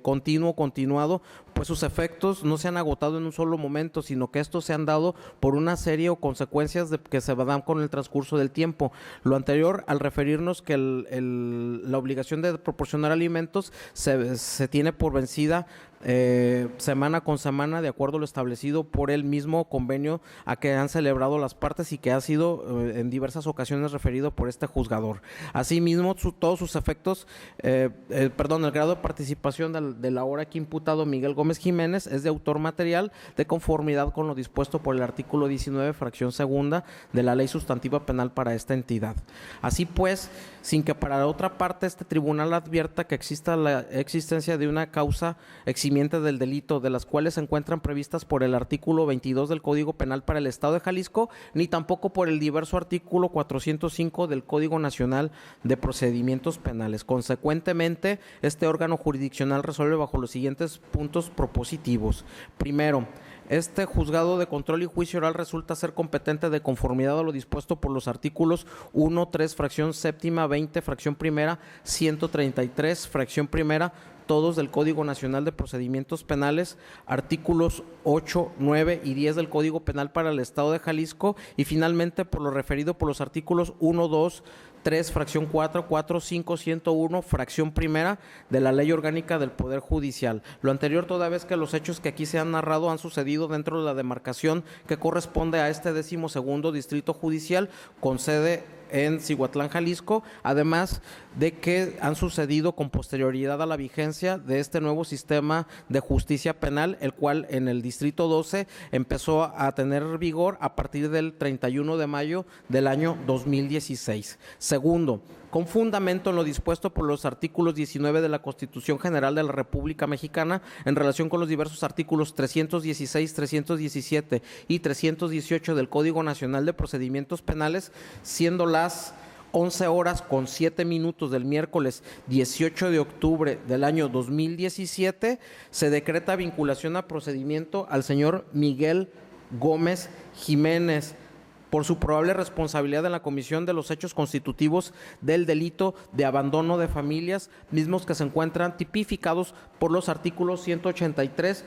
continuado, pues sus efectos no se han agotado en un solo momento, sino que estos se han dado por una serie o consecuencias que se dan con el transcurso del tiempo. Lo anterior, al referirnos que la obligación de proporcionar alimentos se tiene por vencida semana con semana, de acuerdo a lo establecido por el mismo convenio a que han celebrado las partes y que ha sido en diversas ocasiones referido por este juzgador. Asimismo, todos sus efectos, el grado de participación del ahora aquí imputado Miguel Gómez Jiménez es de autor material, de conformidad con lo dispuesto por el artículo 19, fracción segunda de la Ley Sustantiva Penal para esta entidad. Así pues, sin que para la otra parte este tribunal advierta que exista la existencia de una causa exigente simiente del delito, de las cuales se encuentran previstas por el artículo 22 del Código Penal para el Estado de Jalisco, ni tampoco por el diverso artículo 405 del Código Nacional de Procedimientos Penales. Consecuentemente, este órgano jurisdiccional resuelve bajo los siguientes puntos propositivos. Primero, este juzgado de control y juicio oral resulta ser competente de conformidad a lo dispuesto por los artículos 1, 3, fracción séptima, 20, fracción primera, 133, fracción primera, todos del Código Nacional de Procedimientos Penales, artículos 8, 9 y 10 del Código Penal para el Estado de Jalisco, y finalmente por lo referido por los artículos 1, 2, 3, fracción 4, 4, 5, 101, fracción primera de la Ley Orgánica del Poder Judicial. Lo anterior toda vez que los hechos que aquí se han narrado han sucedido dentro de la demarcación que corresponde a este 12º Distrito Judicial con sede en Cihuatlán, Jalisco, además de que han sucedido con posterioridad a la vigencia de este nuevo sistema de justicia penal, el cual en el Distrito 12 empezó a tener vigor a partir del 31 de mayo del año 2016. Segundo, con fundamento en lo dispuesto por los artículos 19 de la Constitución General de la República Mexicana en relación con los diversos artículos 316, 317 y 318 del Código Nacional de Procedimientos Penales, siendo las 11:07 del miércoles 18 de octubre del año 2017, se decreta vinculación a procedimiento al señor Miguel Gómez Jiménez por su probable responsabilidad en la comisión de los hechos constitutivos del delito de abandono de familias, mismos que se encuentran tipificados por los artículos 183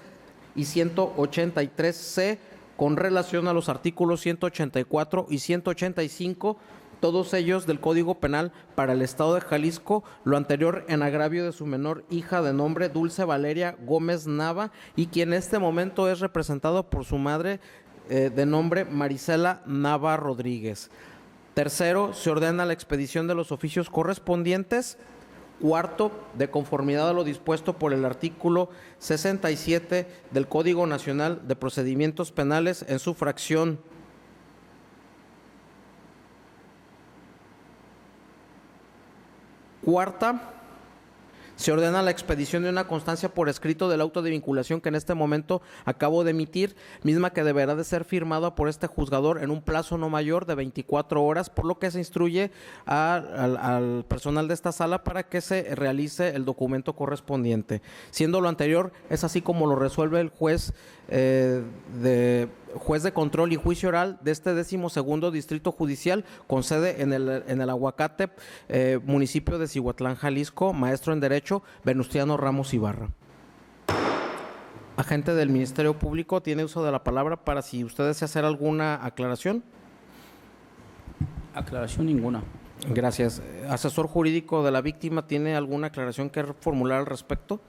y 183C con relación a los artículos 184 y 185, todos ellos del Código Penal para el Estado de Jalisco, lo anterior en agravio de su menor hija de nombre Dulce Valeria Gómez Nava, y quien en este momento es representado por su madre de nombre Marisela Nava Rodríguez. Tercero, se ordena la expedición de los oficios correspondientes. Cuarto, de conformidad a lo dispuesto por el artículo 67 del Código Nacional de Procedimientos Penales en su fracción cuarta, se ordena la expedición de una constancia por escrito del auto de vinculación que en este momento acabo de emitir, misma que deberá de ser firmada por este juzgador en un plazo no mayor de 24 horas, por lo que se instruye al personal de esta sala para que se realice el documento correspondiente. Siendo lo anterior, es así como lo resuelve el juez de control y juicio oral de este 12º Distrito Judicial con sede en el Aguacate, municipio de Cihuatlán, Jalisco, maestro en Derecho, Venustiano Ramos Ibarra. Agente del Ministerio Público, tiene uso de la palabra para si usted desea hacer alguna aclaración. Aclaración ninguna. Gracias. Asesor jurídico de la víctima, ¿tiene alguna aclaración que formular al respecto?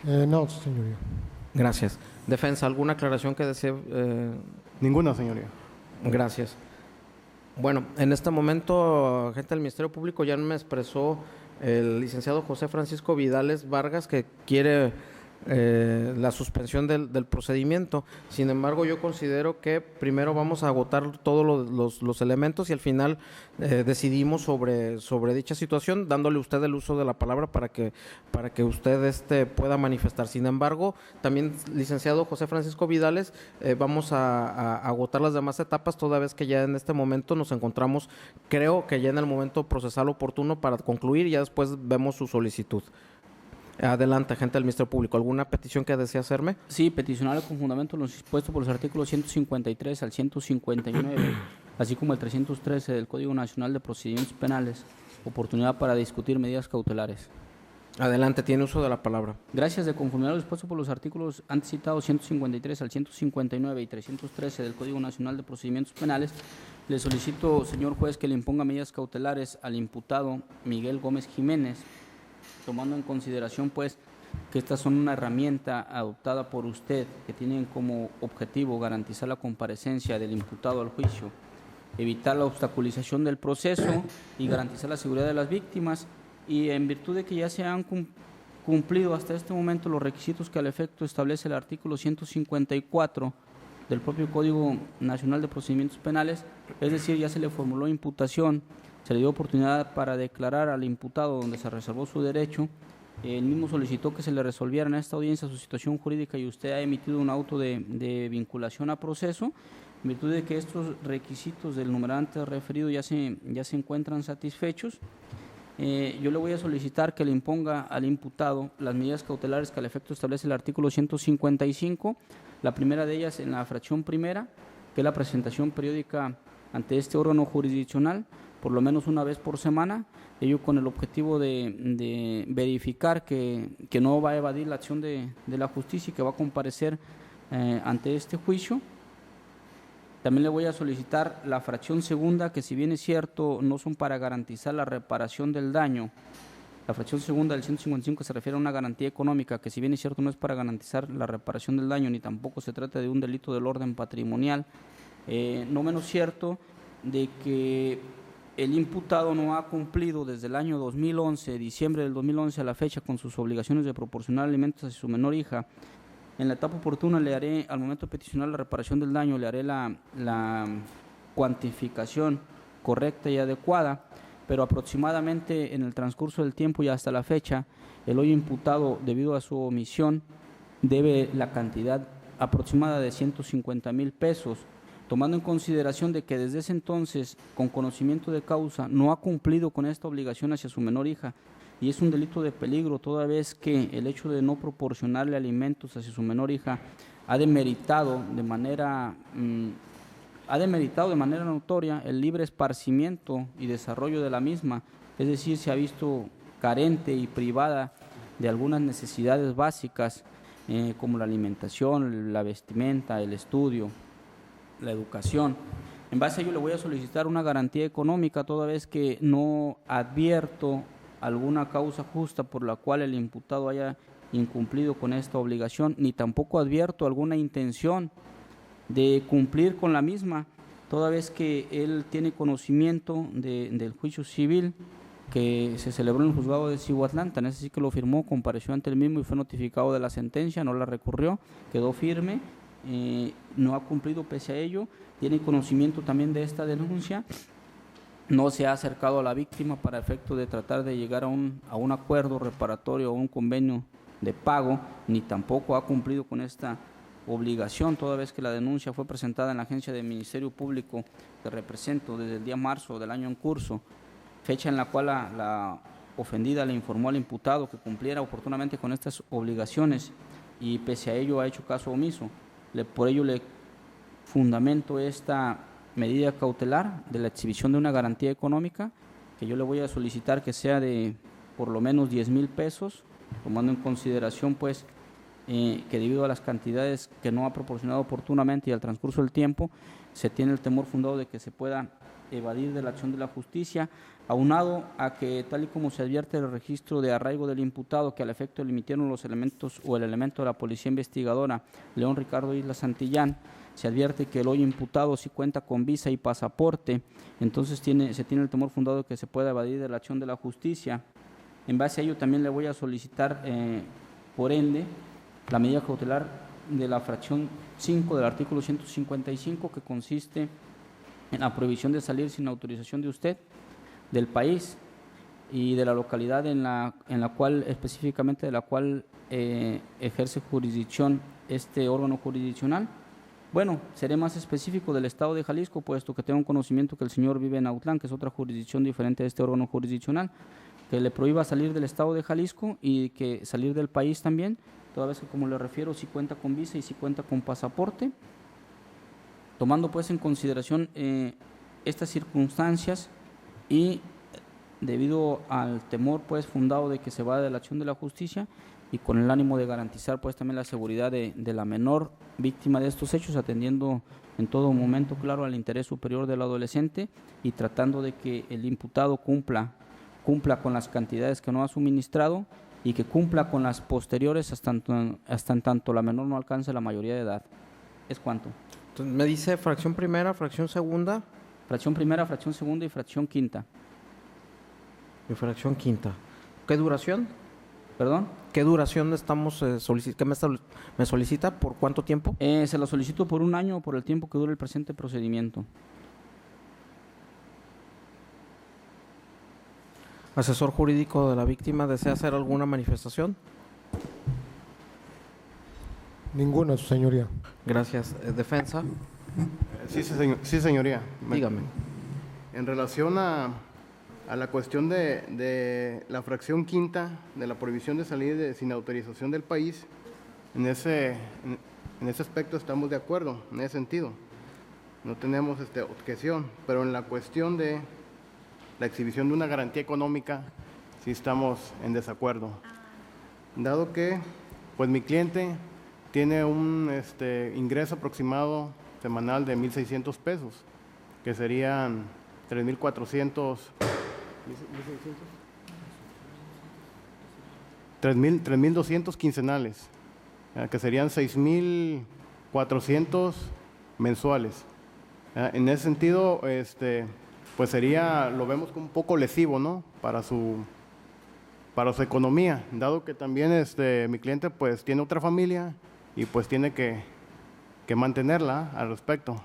No, señoría. Gracias. Defensa, ¿alguna aclaración que desee? Ninguna, señoría. Gracias. Bueno, en este momento, agente del Ministerio Público, ya me expresó el licenciado José Francisco Vidales Vargas que quiere la suspensión del procedimiento. Sin embargo, yo considero que primero vamos a agotar todos los elementos y al final decidimos sobre dicha situación, dándole a usted el uso de la palabra para que usted pueda manifestar. Sin embargo, también, licenciado José Francisco Vidales, vamos a agotar las demás etapas toda vez que ya en este momento nos encontramos, creo que ya en el momento procesal oportuno para concluir y ya después vemos su solicitud. Adelante, agente del Ministerio Público. ¿Alguna petición que desea hacerme? Sí, peticionar con fundamento los dispuestos por los artículos 153 al 159, así como el 313 del Código Nacional de Procedimientos Penales, oportunidad para discutir medidas cautelares. Adelante, tiene uso de la palabra. Gracias, de conformidad a lo dispuesto por los artículos antes citados 153 al 159 y 313 del Código Nacional de Procedimientos Penales, le solicito, señor juez, que le imponga medidas cautelares al imputado Miguel Gómez Jiménez, tomando en consideración, pues, que estas son una herramienta adoptada por usted que tienen como objetivo garantizar la comparecencia del imputado al juicio, evitar la obstaculización del proceso y garantizar la seguridad de las víctimas, y en virtud de que ya se han cumplido hasta este momento los requisitos que al efecto establece el artículo 154 del propio Código Nacional de Procedimientos Penales, es decir, ya se le formuló imputación, se le dio oportunidad para declarar al imputado donde se reservó su derecho. El mismo solicitó que se le resolviera en esta audiencia su situación jurídica y usted ha emitido un auto de vinculación a proceso, en virtud de que estos requisitos del numerante referido ya se encuentran satisfechos. Yo le voy a solicitar que le imponga al imputado las medidas cautelares que al efecto establece el artículo 155, la primera de ellas en la fracción primera, que es la presentación periódica ante este órgano jurisdiccional, por lo menos una vez por semana, ello con el objetivo de verificar que no va a evadir la acción de la justicia y que va a comparecer ante este juicio. También le voy a solicitar la fracción segunda, que si bien es cierto, no son para garantizar la reparación del daño. La fracción segunda del 155 se refiere a una garantía económica, que si bien es cierto, no es para garantizar la reparación del daño, ni tampoco se trata de un delito del orden patrimonial. No menos cierto de que el imputado no ha cumplido desde el año 2011, diciembre del 2011 a la fecha, con sus obligaciones de proporcionar alimentos a su menor hija. En la etapa oportuna le haré, al momento de peticionar la reparación del daño, le haré la cuantificación correcta y adecuada, pero aproximadamente en el transcurso del tiempo y hasta la fecha, el hoy imputado, debido a su omisión, debe la cantidad aproximada de 150,000 pesos, tomando en consideración de que desde ese entonces, con conocimiento de causa, no ha cumplido con esta obligación hacia su menor hija, y es un delito de peligro, toda vez que el hecho de no proporcionarle alimentos hacia su menor hija ha demeritado de manera notoria el libre esparcimiento y desarrollo de la misma, es decir, se ha visto carente y privada de algunas necesidades básicas como la alimentación, la vestimenta, el estudio, la educación. En base a ello le voy a solicitar una garantía económica, toda vez que no advierto alguna causa justa por la cual el imputado haya incumplido con esta obligación, ni tampoco advierto alguna intención de cumplir con la misma, toda vez que él tiene conocimiento del juicio civil que se celebró en el juzgado de Cihuatlán, tan ese sí que lo firmó, compareció ante el mismo y fue notificado de la sentencia, no la recurrió, quedó firme, no ha cumplido pese a ello, tiene conocimiento también de esta denuncia, no se ha acercado a la víctima para efecto de tratar de llegar a un acuerdo reparatorio o un convenio de pago, ni tampoco ha cumplido con esta obligación, toda vez que la denuncia fue presentada en la agencia del Ministerio Público que represento desde el día marzo del año en curso, fecha en la cual la ofendida le informó al imputado que cumpliera oportunamente con estas obligaciones y pese a ello ha hecho caso omiso. Por ello le fundamento esta medida cautelar de la exhibición de una garantía económica, que yo le voy a solicitar que sea de por lo menos 10,000 pesos, tomando en consideración pues que debido a las cantidades que no ha proporcionado oportunamente y al transcurso del tiempo, se tiene el temor fundado de que se pueda evadir de la acción de la justicia, aunado a que tal y como se advierte el registro de arraigo del imputado, que al efecto le emitieron los elementos o el elemento de la policía investigadora, León Ricardo Isla Santillán, se advierte que el hoy imputado si cuenta con visa y pasaporte, entonces se tiene el temor fundado de que se pueda evadir de la acción de la justicia. En base a ello también le voy a solicitar, por ende, la medida cautelar de la fracción 5 del artículo 155, que consiste en la prohibición de salir sin autorización de usted del país y de la localidad en la cual, específicamente de la cual ejerce jurisdicción este órgano jurisdiccional. Bueno, seré más específico del estado de Jalisco, puesto que tengo conocimiento que el señor vive en Autlán, que es otra jurisdicción diferente de este órgano jurisdiccional, que le prohíba salir del estado de Jalisco y que salir del país también, toda vez que, como le refiero, si cuenta con visa y si cuenta con pasaporte. Tomando pues en consideración estas circunstancias y debido al temor pues fundado de que se va de la acción de la justicia y con el ánimo de garantizar pues también la seguridad de la menor víctima de estos hechos, atendiendo en todo momento, claro, al interés superior del adolescente y tratando de que el imputado cumpla con las cantidades que no ha suministrado y que cumpla con las posteriores hasta en tanto la menor no alcance la mayoría de edad. ¿Es cuánto? Entonces, me dice fracción primera, fracción segunda. Fracción primera, fracción segunda y fracción quinta. Y fracción quinta. ¿Qué duración? ¿Perdón? ¿Qué duración estamos me solicita? ¿Por cuánto tiempo? Se la solicito por 1 año o por el tiempo que dure el presente procedimiento. Asesor jurídico de la víctima, ¿desea hacer alguna manifestación? Ninguna, su señoría. Gracias. ¿Defensa? Sí, señoría. Dígame. En relación a la cuestión de la fracción quinta de la prohibición de salir sin autorización del país, en ese aspecto estamos de acuerdo, en ese sentido. No tenemos objeción, pero en la cuestión de la exhibición de una garantía económica, sí estamos en desacuerdo. Dado que, pues mi cliente tiene un ingreso aproximado semanal de 1,600 pesos, que serían 3,400, 3,200 quincenales, que serían 6,400 mensuales. En ese sentido, pues lo vemos como un poco lesivo, ¿no? Para su economía, dado que también mi cliente pues tiene otra familia y pues tiene que mantenerla al respecto.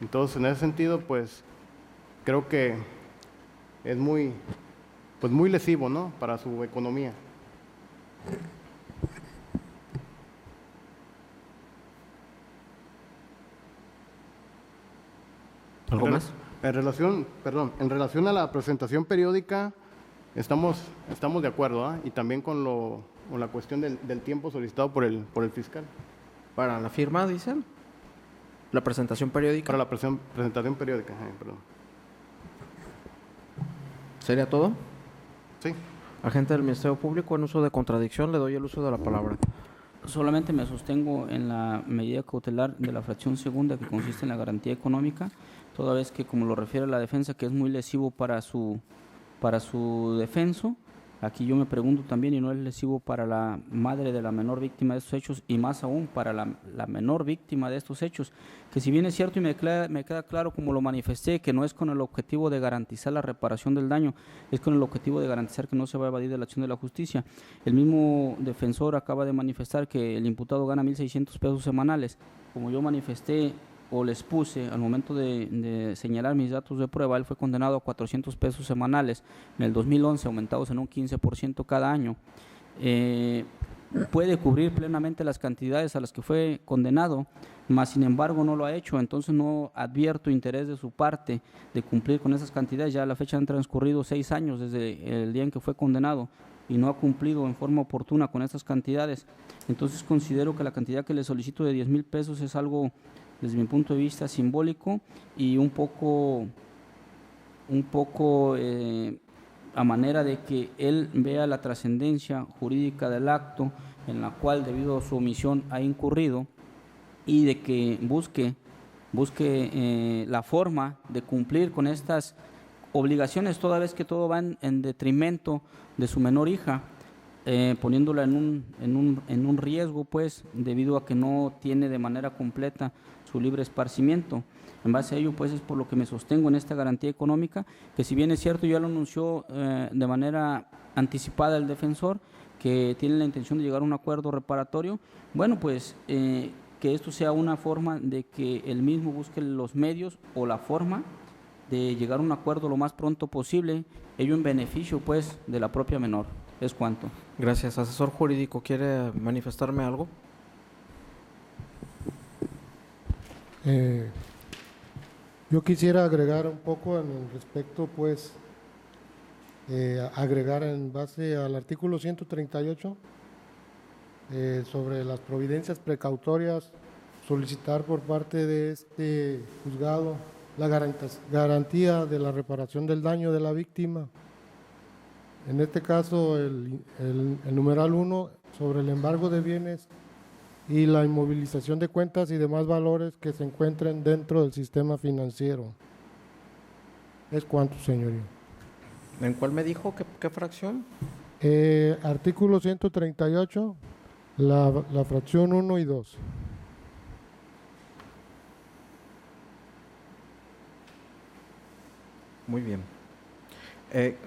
Entonces, en ese sentido, pues creo que es muy lesivo, ¿no? Para su economía. ¿Algo más? En relación a la presentación periódica, estamos de acuerdo, ¿ah? Y también con la cuestión del tiempo solicitado por el fiscal. ¿Para la firma, dicen? ¿La presentación periódica? Para la presentación periódica, perdón. ¿Sería todo? Sí. Agente del Ministerio Público, en uso de contradicción, le doy el uso de la palabra. Solamente me sostengo en la medida cautelar de la fracción segunda, que consiste en la garantía económica, toda vez que, como lo refiere la defensa, que es muy lesivo para su defenso. Aquí yo me pregunto también, y no es lesivo para la madre de la menor víctima de estos hechos, y más aún para la menor víctima de estos hechos, que si bien es cierto y me queda claro, como lo manifesté, que no es con el objetivo de garantizar la reparación del daño, es con el objetivo de garantizar que no se va a evadir de la acción de la justicia. El mismo defensor acaba de manifestar que el imputado gana 1,600 pesos semanales. Como yo manifesté o les puse al momento de señalar mis datos de prueba, él fue condenado a 400 pesos semanales en el 2011, aumentados en un 15% cada año. Puede cubrir plenamente las cantidades a las que fue condenado, mas sin embargo no lo ha hecho. Entonces no advierto interés de su parte de cumplir con esas cantidades. Ya a la fecha han transcurrido 6 años desde el día en que fue condenado y no ha cumplido en forma oportuna con estas cantidades. Entonces considero que la cantidad que le solicito de 10,000 pesos es algo, desde mi punto de vista, simbólico y un poco a manera de que él vea la trascendencia jurídica del acto en la cual, debido a su omisión, ha incurrido, y de que busque la forma de cumplir con estas obligaciones, toda vez que todo va en detrimento de su menor hija, poniéndola en un riesgo, pues, debido a que no tiene de manera completa su libre esparcimiento. En base a ello, pues, es por lo que me sostengo en esta garantía económica, que si bien es cierto, ya lo anunció de manera anticipada el defensor, que tiene la intención de llegar a un acuerdo reparatorio. Bueno, pues, que esto sea una forma de que él mismo busque los medios o la forma de llegar a un acuerdo lo más pronto posible, ello en beneficio, pues, de la propia menor. Es cuanto. Gracias. Asesor jurídico, ¿quiere manifestarme algo? Yo quisiera agregar un poco en el respecto, pues, agregar en base al artículo 138 sobre las providencias precautorias, solicitar por parte de este juzgado la garantía de la reparación del daño de la víctima. En este caso, el numeral 1 sobre el embargo de bienes y la inmovilización de cuentas y demás valores que se encuentren dentro del sistema financiero. Es cuanto, señoría. ¿En cuál me dijo? ¿Qué fracción? Artículo 138, la fracción 1 y 2. Muy bien.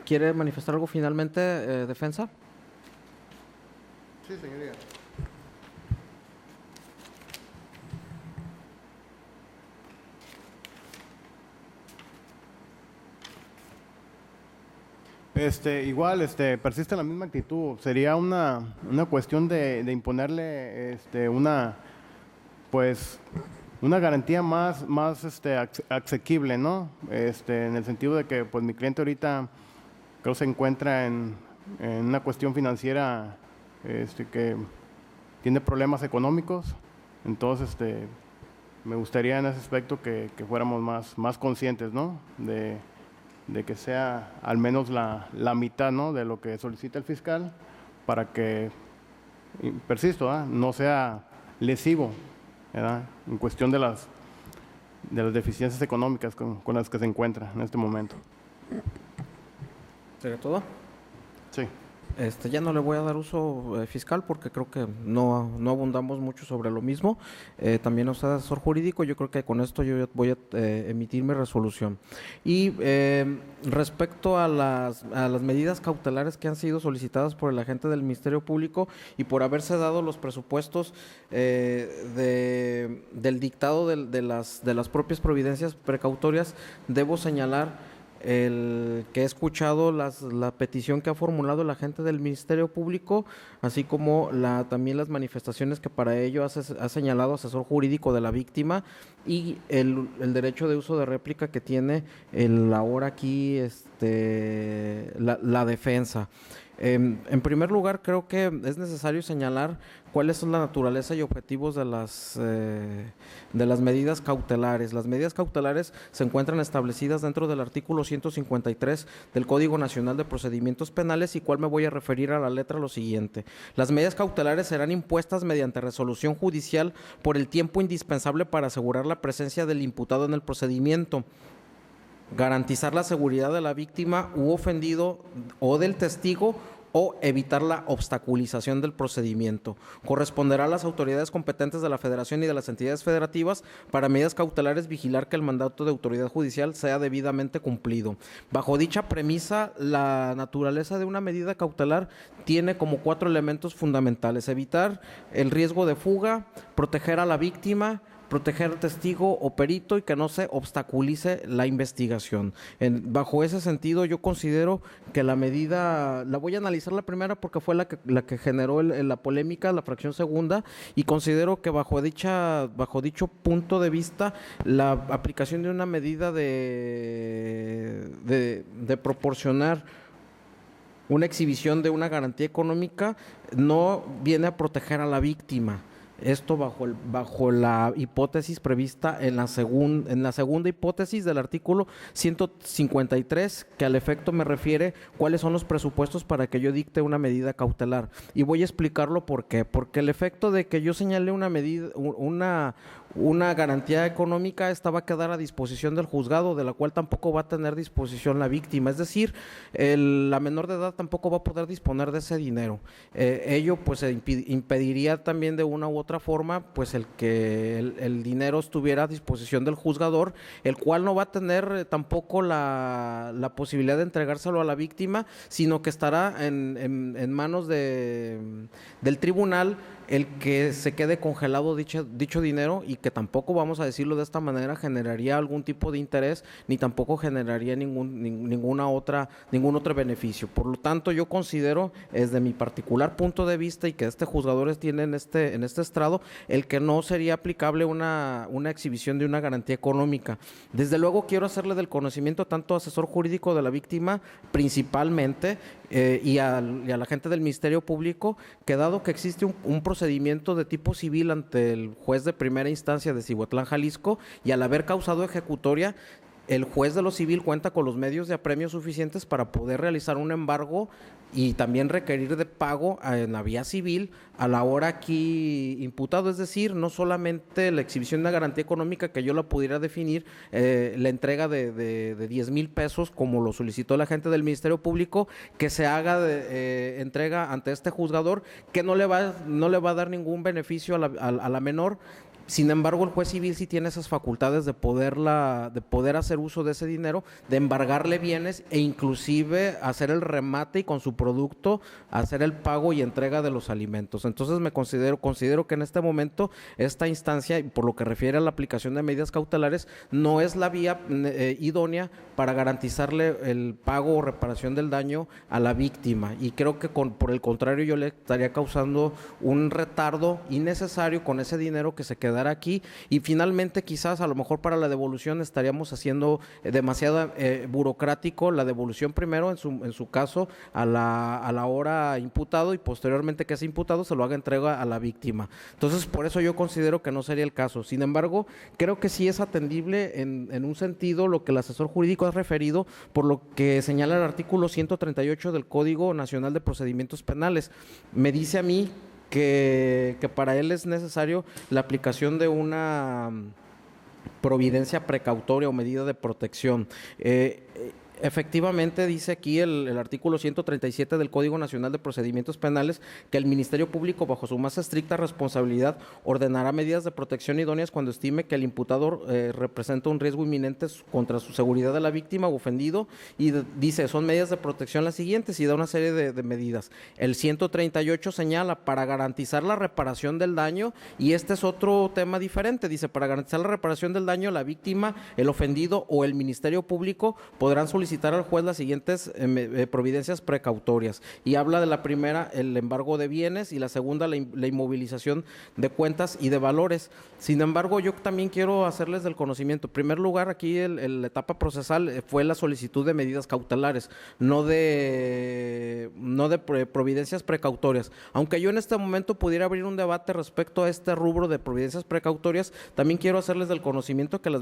¿Quiere manifestar algo finalmente, defensa? Sí, señoría. Igual, persiste la misma actitud. Sería una cuestión de imponerle, pues, una garantía más asequible, ¿no? En el sentido de que, pues, mi cliente ahorita creo se encuentra en una cuestión financiera, que tiene problemas económicos. Entonces, me gustaría en ese aspecto que fuéramos más conscientes, ¿no? De que sea al menos la mitad, ¿no?, de lo que solicita el fiscal, para que, y persisto, no sea lesivo, ¿verdad?, en cuestión de las deficiencias económicas con las que se encuentra en este momento. ¿Sería todo? Sí. Ya no le voy a dar uso fiscal porque creo que no abundamos mucho sobre lo mismo. También usted es asesor jurídico, yo creo que con esto yo voy a emitir mi resolución. Y respecto a las medidas cautelares que han sido solicitadas por el agente del Ministerio Público y por haberse dado los presupuestos del dictado de las propias providencias precautorias, debo señalar que he escuchado la petición que ha formulado el agente del Ministerio Público, así como también las manifestaciones que para ello ha señalado asesor jurídico de la víctima y el derecho de uso de réplica que tiene ahora aquí la defensa. En primer lugar, creo que es necesario señalar cuáles son la naturaleza y objetivos de las medidas cautelares. Las medidas cautelares se encuentran establecidas dentro del artículo 153 del Código Nacional de Procedimientos Penales, y cuál me voy a referir a la letra lo siguiente. Las medidas cautelares serán impuestas mediante resolución judicial por el tiempo indispensable para asegurar la presencia del imputado en el procedimiento, garantizar la seguridad de la víctima u ofendido o del testigo, o evitar la obstaculización del procedimiento. Corresponderá a las autoridades competentes de la Federación y de las entidades federativas para medidas cautelares vigilar que el mandato de autoridad judicial sea debidamente cumplido. Bajo dicha premisa, la naturaleza de una medida cautelar tiene como 4 elementos fundamentales: evitar el riesgo de fuga, proteger a la víctima, proteger al testigo o perito y que no se obstaculice la investigación. Bajo ese sentido, yo considero que la medida, la voy a analizar la primera porque fue la que generó la polémica, la fracción segunda, y considero que bajo dicho punto de vista, la aplicación de una medida de proporcionar una exhibición de una garantía económica no viene a proteger a la víctima. Esto bajo la hipótesis prevista en la segunda hipótesis del artículo 153, que al efecto me refiere cuáles son los presupuestos para que yo dicte una medida cautelar. Y voy a explicarlo por qué. Porque el efecto de que yo señale una medida, una garantía económica, esta va a quedar a disposición del juzgado, de la cual tampoco va a tener disposición la víctima. Es decir, la menor de edad tampoco va a poder disponer de ese dinero. Ello pues impediría también de una u otra forma pues el que el dinero estuviera a disposición del juzgador, el cual no va a tener tampoco la posibilidad de entregárselo a la víctima, sino que estará en manos del tribunal el que se quede congelado dicho dinero, y que tampoco, vamos a decirlo de esta manera, generaría algún tipo de interés, ni tampoco generaría ningún otro beneficio. Por lo tanto, yo considero, desde mi particular punto de vista, y que juzgadores tienen en este estrado, el que no sería aplicable una exhibición de una garantía económica. Desde luego, quiero hacerle del conocimiento tanto asesor jurídico de la víctima, principalmente, y a la gente del Ministerio Público, que dado que existe un procedimiento de tipo civil ante el juez de primera instancia de Cihuatlán, Jalisco, y al haber causado ejecutoria, el juez de lo civil cuenta con los medios de apremio suficientes para poder realizar un embargo y también requerir de pago en la vía civil a la hora aquí imputado. Es decir, no solamente la exhibición de una garantía económica, que yo la pudiera definir, la entrega de 10,000 pesos, como lo solicitó la gente del Ministerio Público, que se haga entrega ante este juzgador, que no le va a dar ningún beneficio a la menor, Sin embargo, el juez civil sí tiene esas facultades de poder hacer uso de ese dinero, de embargarle bienes e inclusive hacer el remate y con su producto hacer el pago y entrega de los alimentos. Entonces considero que en este momento esta instancia, por lo que refiere a la aplicación de medidas cautelares, no es la vía idónea para garantizarle el pago o reparación del daño a la víctima. Y creo que por el contrario yo le estaría causando un retardo innecesario con ese dinero que se quedará aquí, y finalmente quizás a lo mejor para la devolución estaríamos haciendo demasiado burocrático la devolución primero en su caso a la hora imputado, y posteriormente que ese imputado se lo haga entrega a la víctima. Entonces por eso yo considero que no sería el caso. Sin embargo, creo que sí es atendible en un sentido lo que el asesor jurídico ha referido, por lo que señala el artículo 138 del Código Nacional de Procedimientos Penales. Me dice a mí que para él es necesario la aplicación de una providencia precautoria o medida de protección. Efectivamente, dice aquí el artículo 137 del Código Nacional de Procedimientos Penales que el Ministerio Público, bajo su más estricta responsabilidad, ordenará medidas de protección idóneas cuando estime que el imputado representa un riesgo inminente contra su seguridad de la víctima o ofendido, y dice, son medidas de protección las siguientes, y da una serie de medidas. El 138 señala, para garantizar la reparación del daño, y este es otro tema diferente, dice, para garantizar la reparación del daño, la víctima, el ofendido o el Ministerio Público podrán solicitar al juez las siguientes providencias precautorias, y habla de la primera, el embargo de bienes, y la segunda, la inmovilización de cuentas y de valores. Sin embargo, yo también quiero hacerles del conocimiento. En primer lugar, aquí la etapa procesal fue la solicitud de medidas cautelares, no de providencias precautorias. Aunque yo en este momento pudiera abrir un debate respecto a este rubro de providencias precautorias, también quiero hacerles del conocimiento que las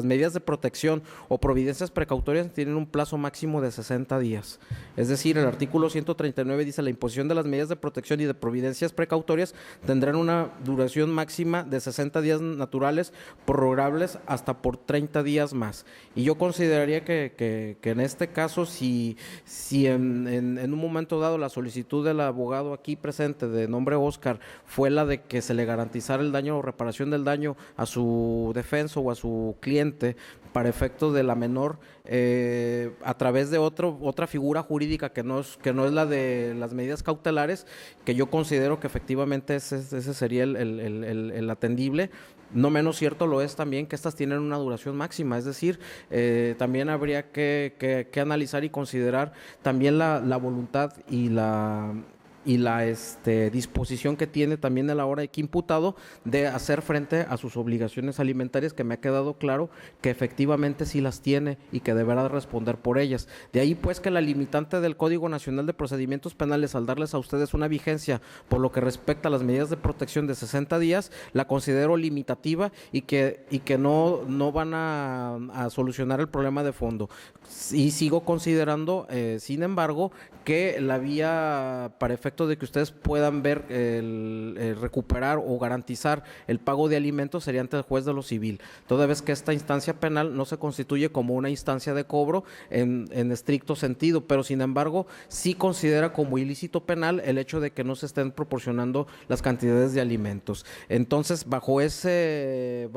medidas de protección o providencias precautorias tienen un plazo máximo de 60 días. Es decir, el artículo 139 dice, la imposición de las medidas de protección y de providencias precautorias tendrán una duración máxima de 60 días naturales, prorrogables hasta por 30 días más. Y yo consideraría que en este caso, si en un momento dado la solicitud del abogado aquí presente, de nombre Oscar, fue la de que se le garantizara el daño o reparación del daño a su defenso o a su cliente, para efecto de la menor, a través de otra figura jurídica que no es la de las medidas cautelares, que yo considero que efectivamente ese sería el atendible. No menos cierto lo es también que estas tienen una duración máxima, es decir, también habría que analizar y considerar también la voluntad y la disposición que tiene también a la hora de que imputado de hacer frente a sus obligaciones alimentarias, que me ha quedado claro que efectivamente sí las tiene y que deberá responder por ellas. De ahí pues que la limitante del Código Nacional de Procedimientos Penales, al darles a ustedes una vigencia por lo que respecta a las medidas de protección de 60 días, la considero limitativa y que no van a solucionar el problema de fondo. Y sigo considerando, sin embargo, que la vía para efecto de que ustedes puedan ver recuperar o garantizar el pago de alimentos sería ante el juez de lo civil, toda vez que esta instancia penal no se constituye como una instancia de cobro en estricto sentido, pero sin embargo sí considera como ilícito penal el hecho de que no se estén proporcionando las cantidades de alimentos. Entonces, bajo ese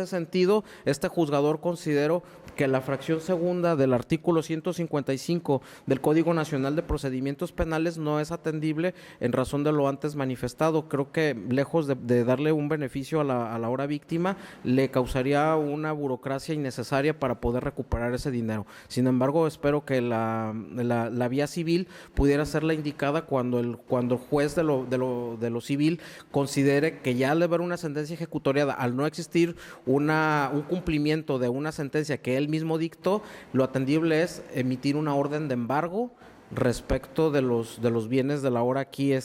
sentido, este juzgador consideró que la fracción segunda del artículo 155 del Código Nacional de Procedimientos Penales no es atendible en razón de lo antes manifestado. Creo que lejos de darle un beneficio a la hora víctima, le causaría una burocracia innecesaria para poder recuperar ese dinero. Sin embargo, espero que la vía civil pudiera ser la indicada cuando el juez de lo civil considere que ya al haber una sentencia ejecutoriada, al no existir un cumplimiento de una sentencia que él mismo dictó, lo atendible es emitir una orden de embargo respecto de los bienes de la hora aquí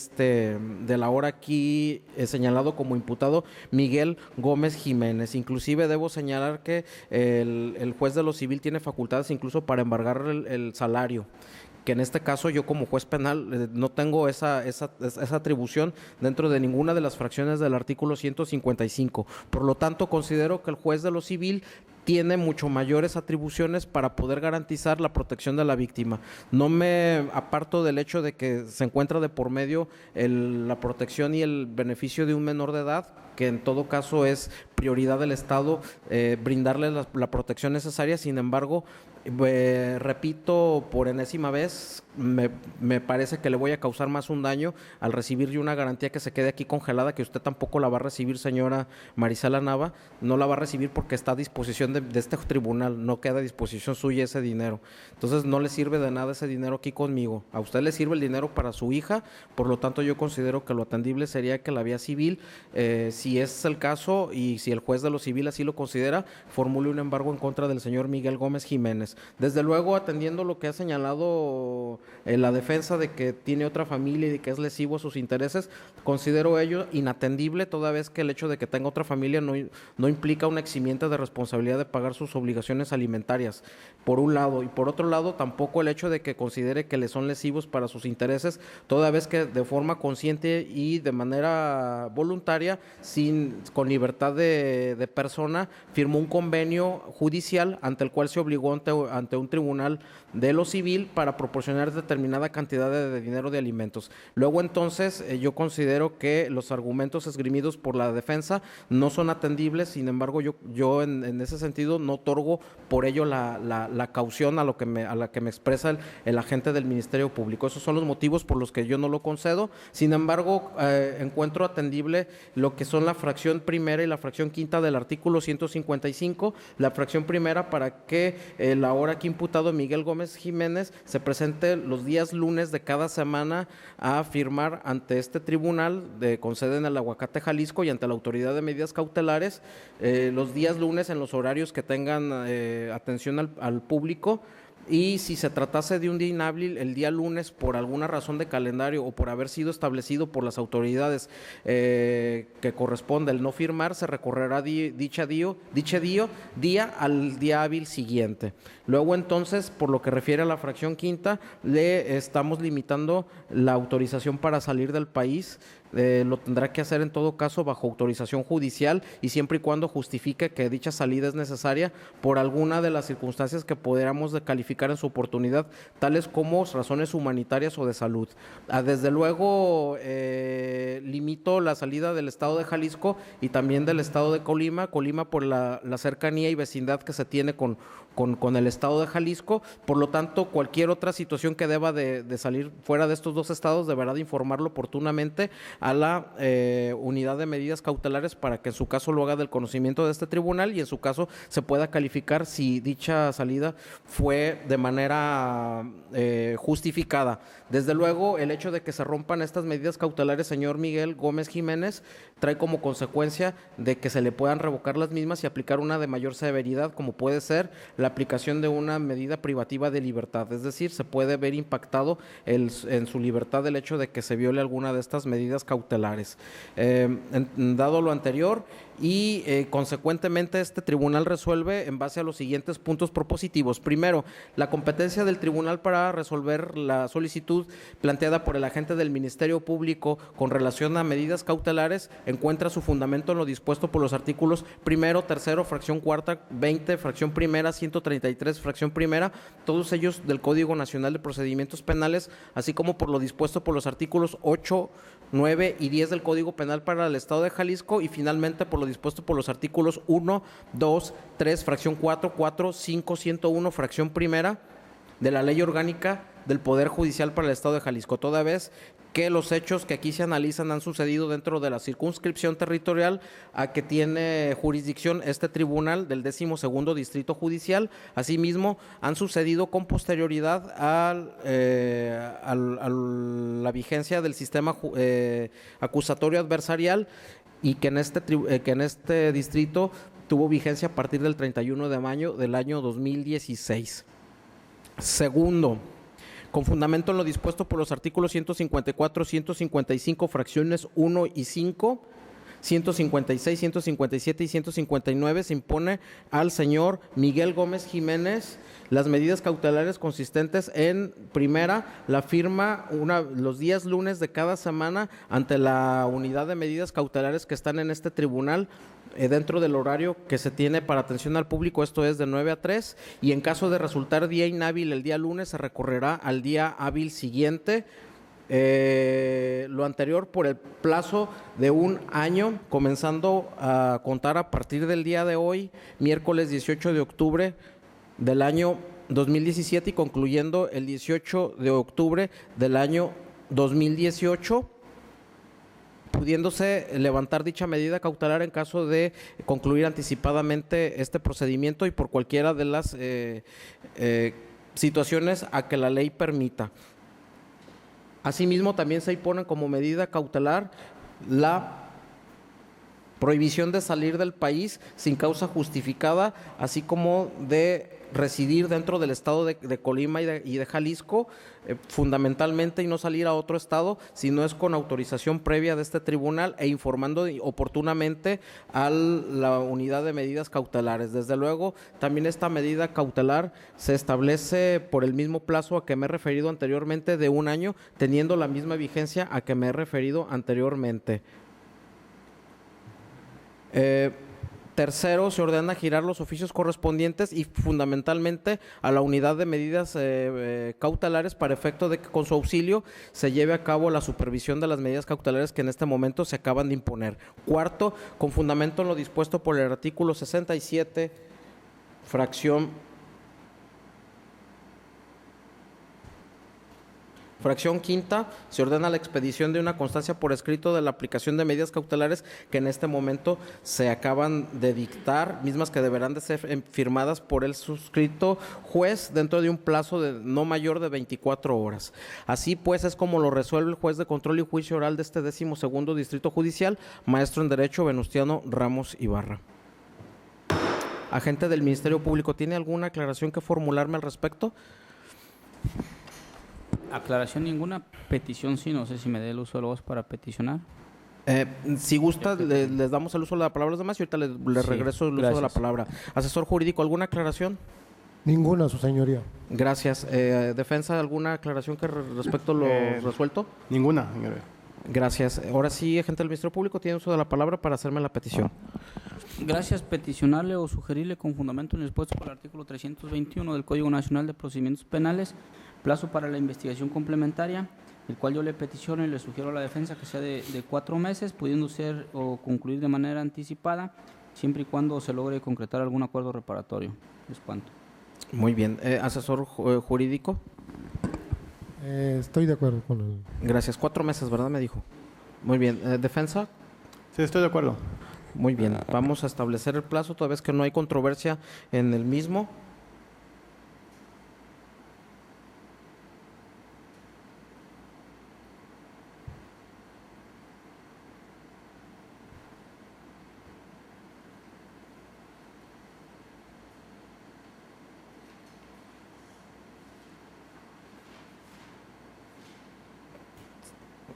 señalado como imputado Miguel Gómez Jiménez. Inclusive debo señalar que el juez de lo civil tiene facultades incluso para embargar el salario, que en este caso yo como juez penal no tengo esa atribución dentro de ninguna de las fracciones del artículo 155. Por lo tanto, considero que el juez de lo civil tiene mucho mayores atribuciones para poder garantizar la protección de la víctima. No me aparto del hecho de que se encuentra de por medio la protección y el beneficio de un menor de edad, que en todo caso es prioridad del Estado brindarle la protección necesaria. Sin embargo, repito por enésima vez, me parece que le voy a causar más un daño al recibir yo una garantía que se quede aquí congelada, que usted tampoco la va a recibir, señora Marisela Nava. No la va a recibir porque está a disposición de este tribunal, no queda a disposición suya ese dinero. Entonces no le sirve de nada ese dinero aquí conmigo. A usted le sirve el dinero para su hija, por lo tanto yo considero que lo atendible sería que la vía civil, si es el caso y si el juez de lo civil así lo considera, formule un embargo en contra del señor Miguel Gómez Jiménez. Desde luego, atendiendo lo que ha señalado la defensa de que tiene otra familia y de que es lesivo a sus intereses, considero ello inatendible, toda vez que el hecho de que tenga otra familia no implica una eximiente de responsabilidad de pagar sus obligaciones alimentarias, por un lado, y por otro lado tampoco el hecho de que considere que le son lesivos para sus intereses, toda vez que de forma consciente y de manera voluntaria, con libertad de persona, firmó un convenio judicial ante el cual se obligó ante un tribunal de lo civil para proporcionar determinada cantidad de dinero de alimentos. Luego entonces yo considero que los argumentos esgrimidos por la defensa no son atendibles. Sin embargo, yo en ese sentido no otorgo por ello la caución a la que me expresa el agente del Ministerio Público. Esos son los motivos por los que yo no lo concedo. Sin embargo, encuentro atendible lo que son la fracción primera y la fracción quinta del artículo 155. La fracción primera para que el ahora aquí imputado Miguel Gómez Jiménez se presente los días lunes de cada semana a firmar ante este tribunal con sede en el Aguacate, Jalisco, y ante la autoridad de medidas cautelares los días lunes en los horarios que tengan atención al público. Y si se tratase de un día inhábil, el día lunes, por alguna razón de calendario o por haber sido establecido por las autoridades que corresponde el no firmar, se recorrerá dicho día al día hábil siguiente. Luego entonces, por lo que refiere a la fracción quinta, le estamos limitando la autorización para salir del país. Lo tendrá que hacer en todo caso bajo autorización judicial y siempre y cuando justifique que dicha salida es necesaria por alguna de las circunstancias que podríamos calificar en su oportunidad, tales como razones humanitarias o de salud. Desde luego limito la salida del estado de Jalisco y también del estado de Colima por la cercanía y vecindad que se tiene con el estado de Jalisco. Por lo tanto, cualquier otra situación que deba de salir fuera de estos dos estados deberá de informarlo oportunamente a la unidad de medidas cautelares para que en su caso lo haga del conocimiento de este tribunal y en su caso se pueda calificar si dicha salida fue de manera justificada. Desde luego, el hecho de que se rompan estas medidas cautelares, señor Miguel Gómez Jiménez, trae como consecuencia de que se le puedan revocar las mismas y aplicar una de mayor severidad, como puede ser la aplicación de una medida privativa de libertad. Es decir, se puede ver impactado en su libertad el hecho de que se viole alguna de estas medidas cautelares. Dado lo anterior y consecuentemente este tribunal resuelve en base a los siguientes puntos propositivos. Primero, la competencia del tribunal para resolver la solicitud planteada por el agente del Ministerio Público con relación a medidas cautelares encuentra su fundamento en lo dispuesto por los artículos primero, tercero, fracción cuarta, 20, fracción primera, 133, fracción primera, todos ellos del Código Nacional de Procedimientos Penales, así como por lo dispuesto por los artículos 8, 9 y 10 del Código Penal para el Estado de Jalisco y finalmente por lo dispuesto por los artículos 1, 2, 3, fracción 4, 4, 5, 101, fracción primera de la Ley Orgánica del Poder Judicial para el Estado de Jalisco, toda vez que los hechos que aquí se analizan han sucedido dentro de la circunscripción territorial a que tiene jurisdicción este tribunal del 12º Distrito Judicial. Asimismo, han sucedido con posterioridad a la vigencia del sistema acusatorio adversarial y que en este distrito tuvo vigencia a partir del 31 de mayo del año 2016. Segundo, con fundamento en lo dispuesto por los artículos 154, 155, fracciones 1 y 5, 156, 157 y 159 se impone al señor Miguel Gómez Jiménez las medidas cautelares consistentes en, primera, la firma los días lunes de cada semana ante la unidad de medidas cautelares que están en este tribunal dentro del horario que se tiene para atención al público, esto es de 9 a 3, y en caso de resultar día inhábil el día lunes se recorrerá al día hábil siguiente. Lo anterior por el plazo de un año, comenzando a contar a partir del día de hoy, miércoles 18 de octubre del año 2017 y concluyendo el 18 de octubre del año 2018, pudiéndose levantar dicha medida cautelar en caso de concluir anticipadamente este procedimiento y por cualquiera de las situaciones a que la ley permita. Asimismo, también se impone como medida cautelar la prohibición de salir del país sin causa justificada, así como de residir dentro del estado de Colima y de Jalisco, fundamentalmente, y no salir a otro estado si no es con autorización previa de este tribunal e informando oportunamente a la unidad de medidas cautelares. Desde luego, también esta medida cautelar se establece por el mismo plazo a que me he referido anteriormente de un año, teniendo la misma vigencia a que me he referido anteriormente. Tercero, se ordena girar los oficios correspondientes y fundamentalmente a la unidad de medidas cautelares para efecto de que con su auxilio se lleve a cabo la supervisión de las medidas cautelares que en este momento se acaban de imponer. Cuarto, con fundamento en lo dispuesto por el artículo 67, fracción quinta, se ordena la expedición de una constancia por escrito de la aplicación de medidas cautelares que en este momento se acaban de dictar, mismas que deberán de ser firmadas por el suscrito juez dentro de un plazo de no mayor de 24 horas. Así pues es como lo resuelve el juez de control y juicio oral de este 12º Distrito Judicial, maestro en Derecho Venustiano Ramos Ibarra. Agente del Ministerio Público, ¿tiene alguna aclaración que formularme al respecto? Aclaración ninguna, petición sí, no sé si me dé el uso de la voz para peticionar. Si gusta, les damos el uso de la palabra a los demás y ahorita les regreso el uso de la palabra. Asesor jurídico, ¿alguna aclaración? Ninguna, su señoría. Gracias. Defensa, ¿alguna aclaración que respecto a lo resuelto? Ninguna, señoría. Gracias. Ahora sí, agente del Ministerio Público, tiene uso de la palabra para hacerme la petición. Gracias. Peticionarle o sugerirle con fundamento en el expuesto por el artículo 321 del Código Nacional de Procedimientos Penales, plazo para la investigación complementaria, el cual yo le peticiono y le sugiero a la defensa que sea de 4 meses, pudiendo ser o concluir de manera anticipada, siempre y cuando se logre concretar algún acuerdo reparatorio. Es cuanto. Muy bien. Asesor jurídico. Estoy de acuerdo con él. Gracias. 4 meses, ¿verdad? Me dijo. Muy bien. ¿Defensa? Sí, estoy de acuerdo. Muy bien. Vamos a establecer el plazo, toda vez que no hay controversia en el mismo.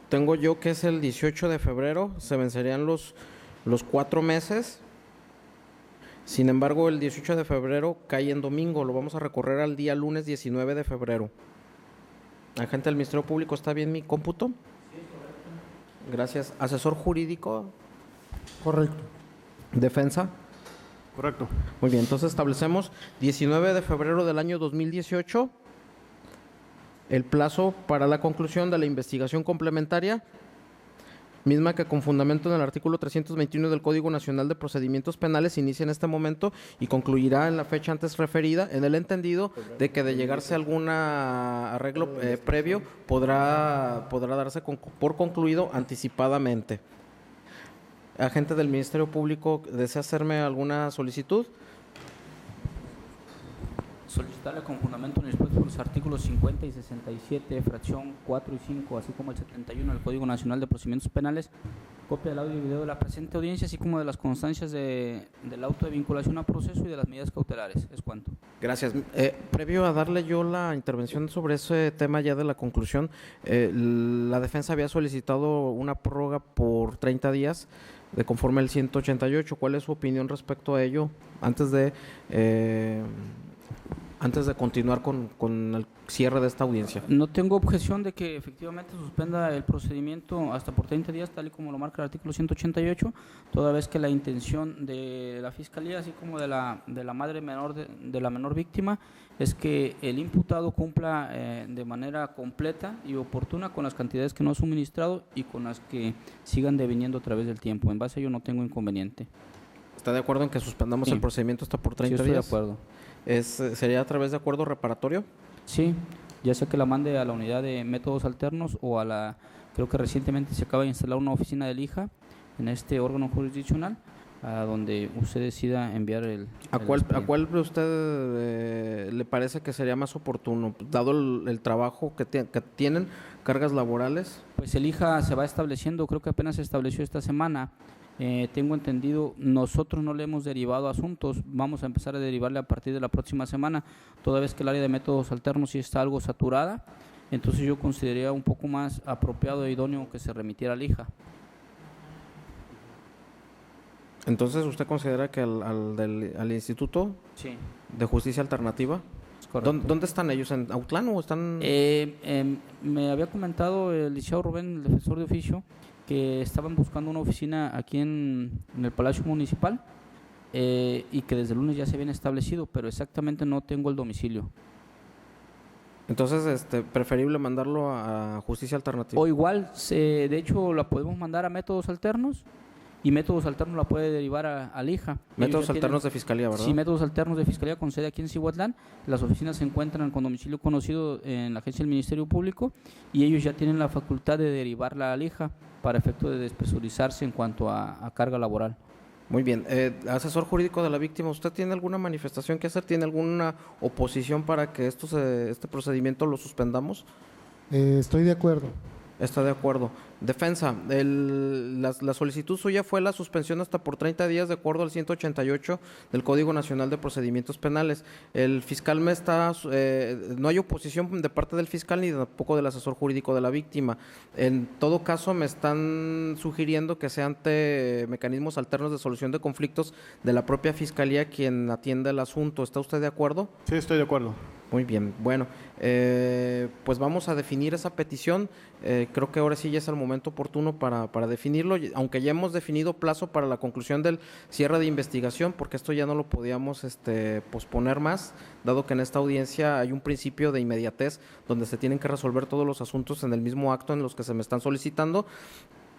Tengo yo que es el 18 de febrero, se vencerían los 4 meses. Sin embargo, el 18 de febrero cae en domingo, lo vamos a recorrer al día lunes 19 de febrero. Agente del Ministerio Público, ¿está bien mi cómputo? Sí, correcto. Gracias. Asesor jurídico. Correcto. Defensa. Correcto. Muy bien, entonces establecemos 19 de febrero del año 2018. El plazo para la conclusión de la investigación complementaria, misma que con fundamento en el artículo 321 del Código Nacional de Procedimientos Penales inicia en este momento y concluirá en la fecha antes referida, en el entendido de que de llegarse a algún arreglo previo podrá darse por concluido anticipadamente. Agente del Ministerio Público, ¿desea hacerme alguna solicitud? Solicitarle con fundamento en el expuesto por los artículos 50 y 67, fracción 4 y 5, así como el 71 del Código Nacional de Procedimientos Penales, copia del audio y video de la presente audiencia, así como de las constancias del auto de vinculación a proceso y de las medidas cautelares. Es cuanto. Gracias. Previo a darle yo la intervención sobre ese tema ya de la conclusión, la defensa había solicitado una prórroga por 30 días de conforme al 188. ¿Cuál es su opinión respecto a ello antes de continuar con el cierre de esta audiencia? No tengo objeción de que efectivamente suspenda el procedimiento hasta por 30 días, tal y como lo marca el artículo 188, toda vez que la intención de la Fiscalía, así como de la madre menor de la menor víctima, es que el imputado cumpla de manera completa y oportuna con las cantidades que no ha suministrado y con las que sigan deviniendo a través del tiempo. En base a ello no tengo inconveniente. ¿Está de acuerdo en que suspendamos Sí. el procedimiento hasta por 30 Sí, estoy días? de acuerdo. ¿Sería a través de acuerdo reparatorio? Sí, ya sea que la mande a la unidad de métodos alternos o creo que recientemente se acaba de instalar una oficina del IJA en este órgano jurisdiccional, a donde usted decida enviar ¿A el cuál expediente. usted le parece que sería más oportuno, dado el trabajo que tienen, cargas laborales? Pues el IJA se va estableciendo, creo que apenas se estableció esta semana. Tengo entendido, nosotros no le hemos derivado asuntos, vamos a empezar a derivarle a partir de la próxima semana, toda vez que el área de métodos alternos sí está algo saturada, entonces yo consideraría un poco más apropiado e idóneo que se remitiera al IJA. Entonces, ¿usted considera que al Instituto Sí, de Justicia Alternativa? es correcto. ¿Dónde están ellos? ¿En Autlán o están...? Me había comentado el licenciado Rubén, el defensor de oficio, que estaban buscando una oficina aquí en el Palacio Municipal y que desde el lunes ya se habían establecido, pero exactamente no tengo el domicilio. Entonces, preferible mandarlo a Justicia Alternativa. O igual, de hecho, la podemos mandar a métodos alternos y métodos alternos la puede derivar al IJA. Métodos Ellos ya alternos de tienen- Fiscalía, ¿verdad? Sí, métodos alternos de Fiscalía con sede aquí en Cihuatlán. Las oficinas se encuentran con domicilio conocido en la agencia del Ministerio Público y ellos ya tienen la facultad de derivarla al IJA para efecto de despresurizarse en cuanto a carga laboral. Muy bien. Asesor jurídico de la víctima, ¿usted tiene alguna manifestación que hacer? ¿Tiene alguna oposición para que este procedimiento lo suspendamos? Estoy de acuerdo. Está de acuerdo. Defensa, la solicitud suya fue la suspensión hasta por 30 días de acuerdo al 188 del Código Nacional de Procedimientos Penales. El fiscal no hay oposición de parte del fiscal ni tampoco del asesor jurídico de la víctima. En todo caso, me están sugiriendo que sea ante mecanismos alternos de solución de conflictos de la propia fiscalía quien atienda el asunto. ¿Está usted de acuerdo? Sí, estoy de acuerdo. Muy bien, bueno, pues vamos a definir esa petición. Creo que ahora sí ya es el momento oportuno para definirlo, aunque ya hemos definido plazo para la conclusión del cierre de investigación, porque esto ya no lo podíamos posponer más, dado que en esta audiencia hay un principio de inmediatez donde se tienen que resolver todos los asuntos en el mismo acto en los que se me están solicitando.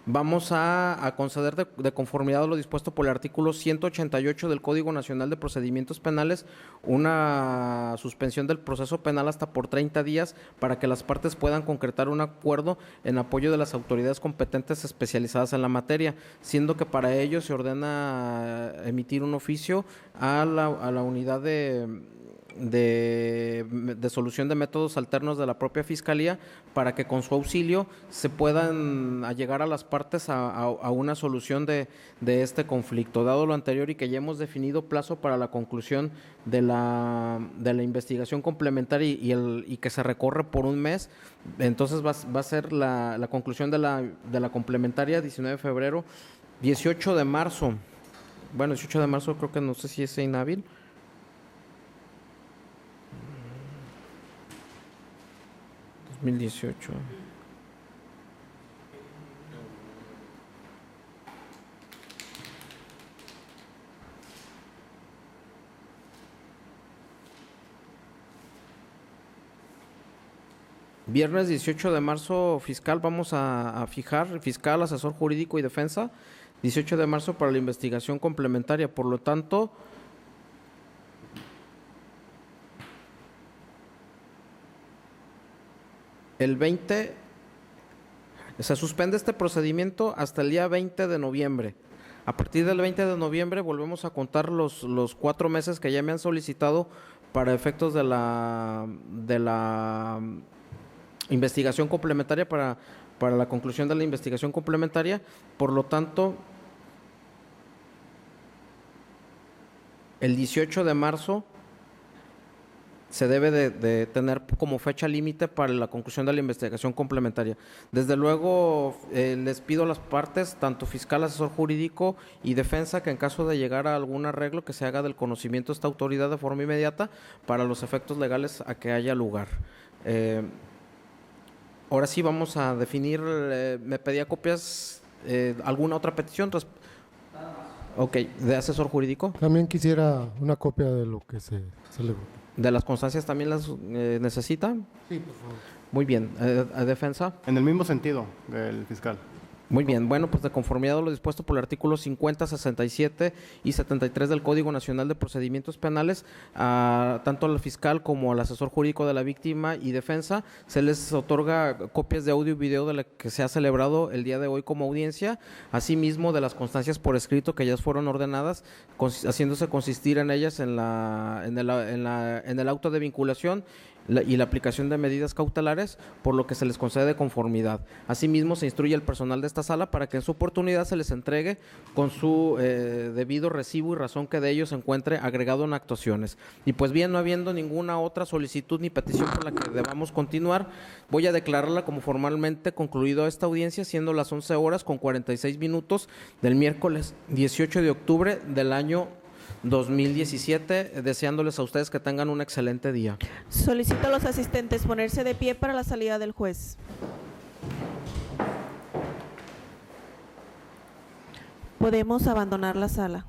Vamos a conceder de conformidad a lo dispuesto por el artículo 188 del Código Nacional de Procedimientos Penales una suspensión del proceso penal hasta por 30 días para que las partes puedan concretar un acuerdo en apoyo de las autoridades competentes especializadas en la materia, siendo que para ello se ordena emitir un oficio a la unidad de solución de métodos alternos de la propia Fiscalía para que con su auxilio se puedan llegar a las partes a una solución de este conflicto. Dado lo anterior y que ya hemos definido plazo para la conclusión de la investigación complementaria y que se recorre por un mes, entonces va a ser la conclusión de la complementaria 19 de febrero, 18 de marzo. Bueno, 18 de marzo creo que no sé si es inhábil. ¿2018? Viernes 18 de marzo, fiscal, vamos a fijar, fiscal, asesor jurídico y defensa, 18 de marzo para la investigación complementaria. Por lo tanto, el 20, se suspende este procedimiento hasta el día 20 de noviembre. A partir del 20 de noviembre volvemos a contar los 4 meses que ya me han solicitado para efectos de la investigación complementaria, para la conclusión de la investigación complementaria. Por lo tanto, el 18 de marzo se debe de tener como fecha límite para la conclusión de la investigación complementaria. Desde luego, les pido a las partes, tanto fiscal, asesor jurídico y defensa, que en caso de llegar a algún arreglo, que se haga del conocimiento de esta autoridad de forma inmediata para los efectos legales a que haya lugar. Ahora sí vamos a definir, me pedía copias, ¿alguna otra petición? Ok, ¿de asesor jurídico? También quisiera una copia de lo que se celebró. ¿De las constancias también las necesita? Sí, por favor. Muy bien, ¿defensa? En el mismo sentido, el fiscal. Muy bien, bueno, pues de conformidad a lo dispuesto por el artículo 50, 67 y 73 del Código Nacional de Procedimientos Penales, tanto al fiscal como al asesor jurídico de la víctima y defensa, se les otorga copias de audio y video de la que se ha celebrado el día de hoy como audiencia, asimismo de las constancias por escrito que ya fueron ordenadas, haciéndose consistir en ellas en el auto de vinculación y la aplicación de medidas cautelares, por lo que se les concede conformidad. Asimismo, se instruye al personal de esta sala para que en su oportunidad se les entregue con su debido recibo y razón que de ellos se encuentre agregado en actuaciones. Y pues bien, no habiendo ninguna otra solicitud ni petición por la que debamos continuar, voy a declararla como formalmente concluido esta audiencia, siendo las 11:46 del miércoles 18 de octubre del año 2017, deseándoles a ustedes que tengan un excelente día. Solicito a los asistentes ponerse de pie para la salida del juez. Podemos abandonar la sala.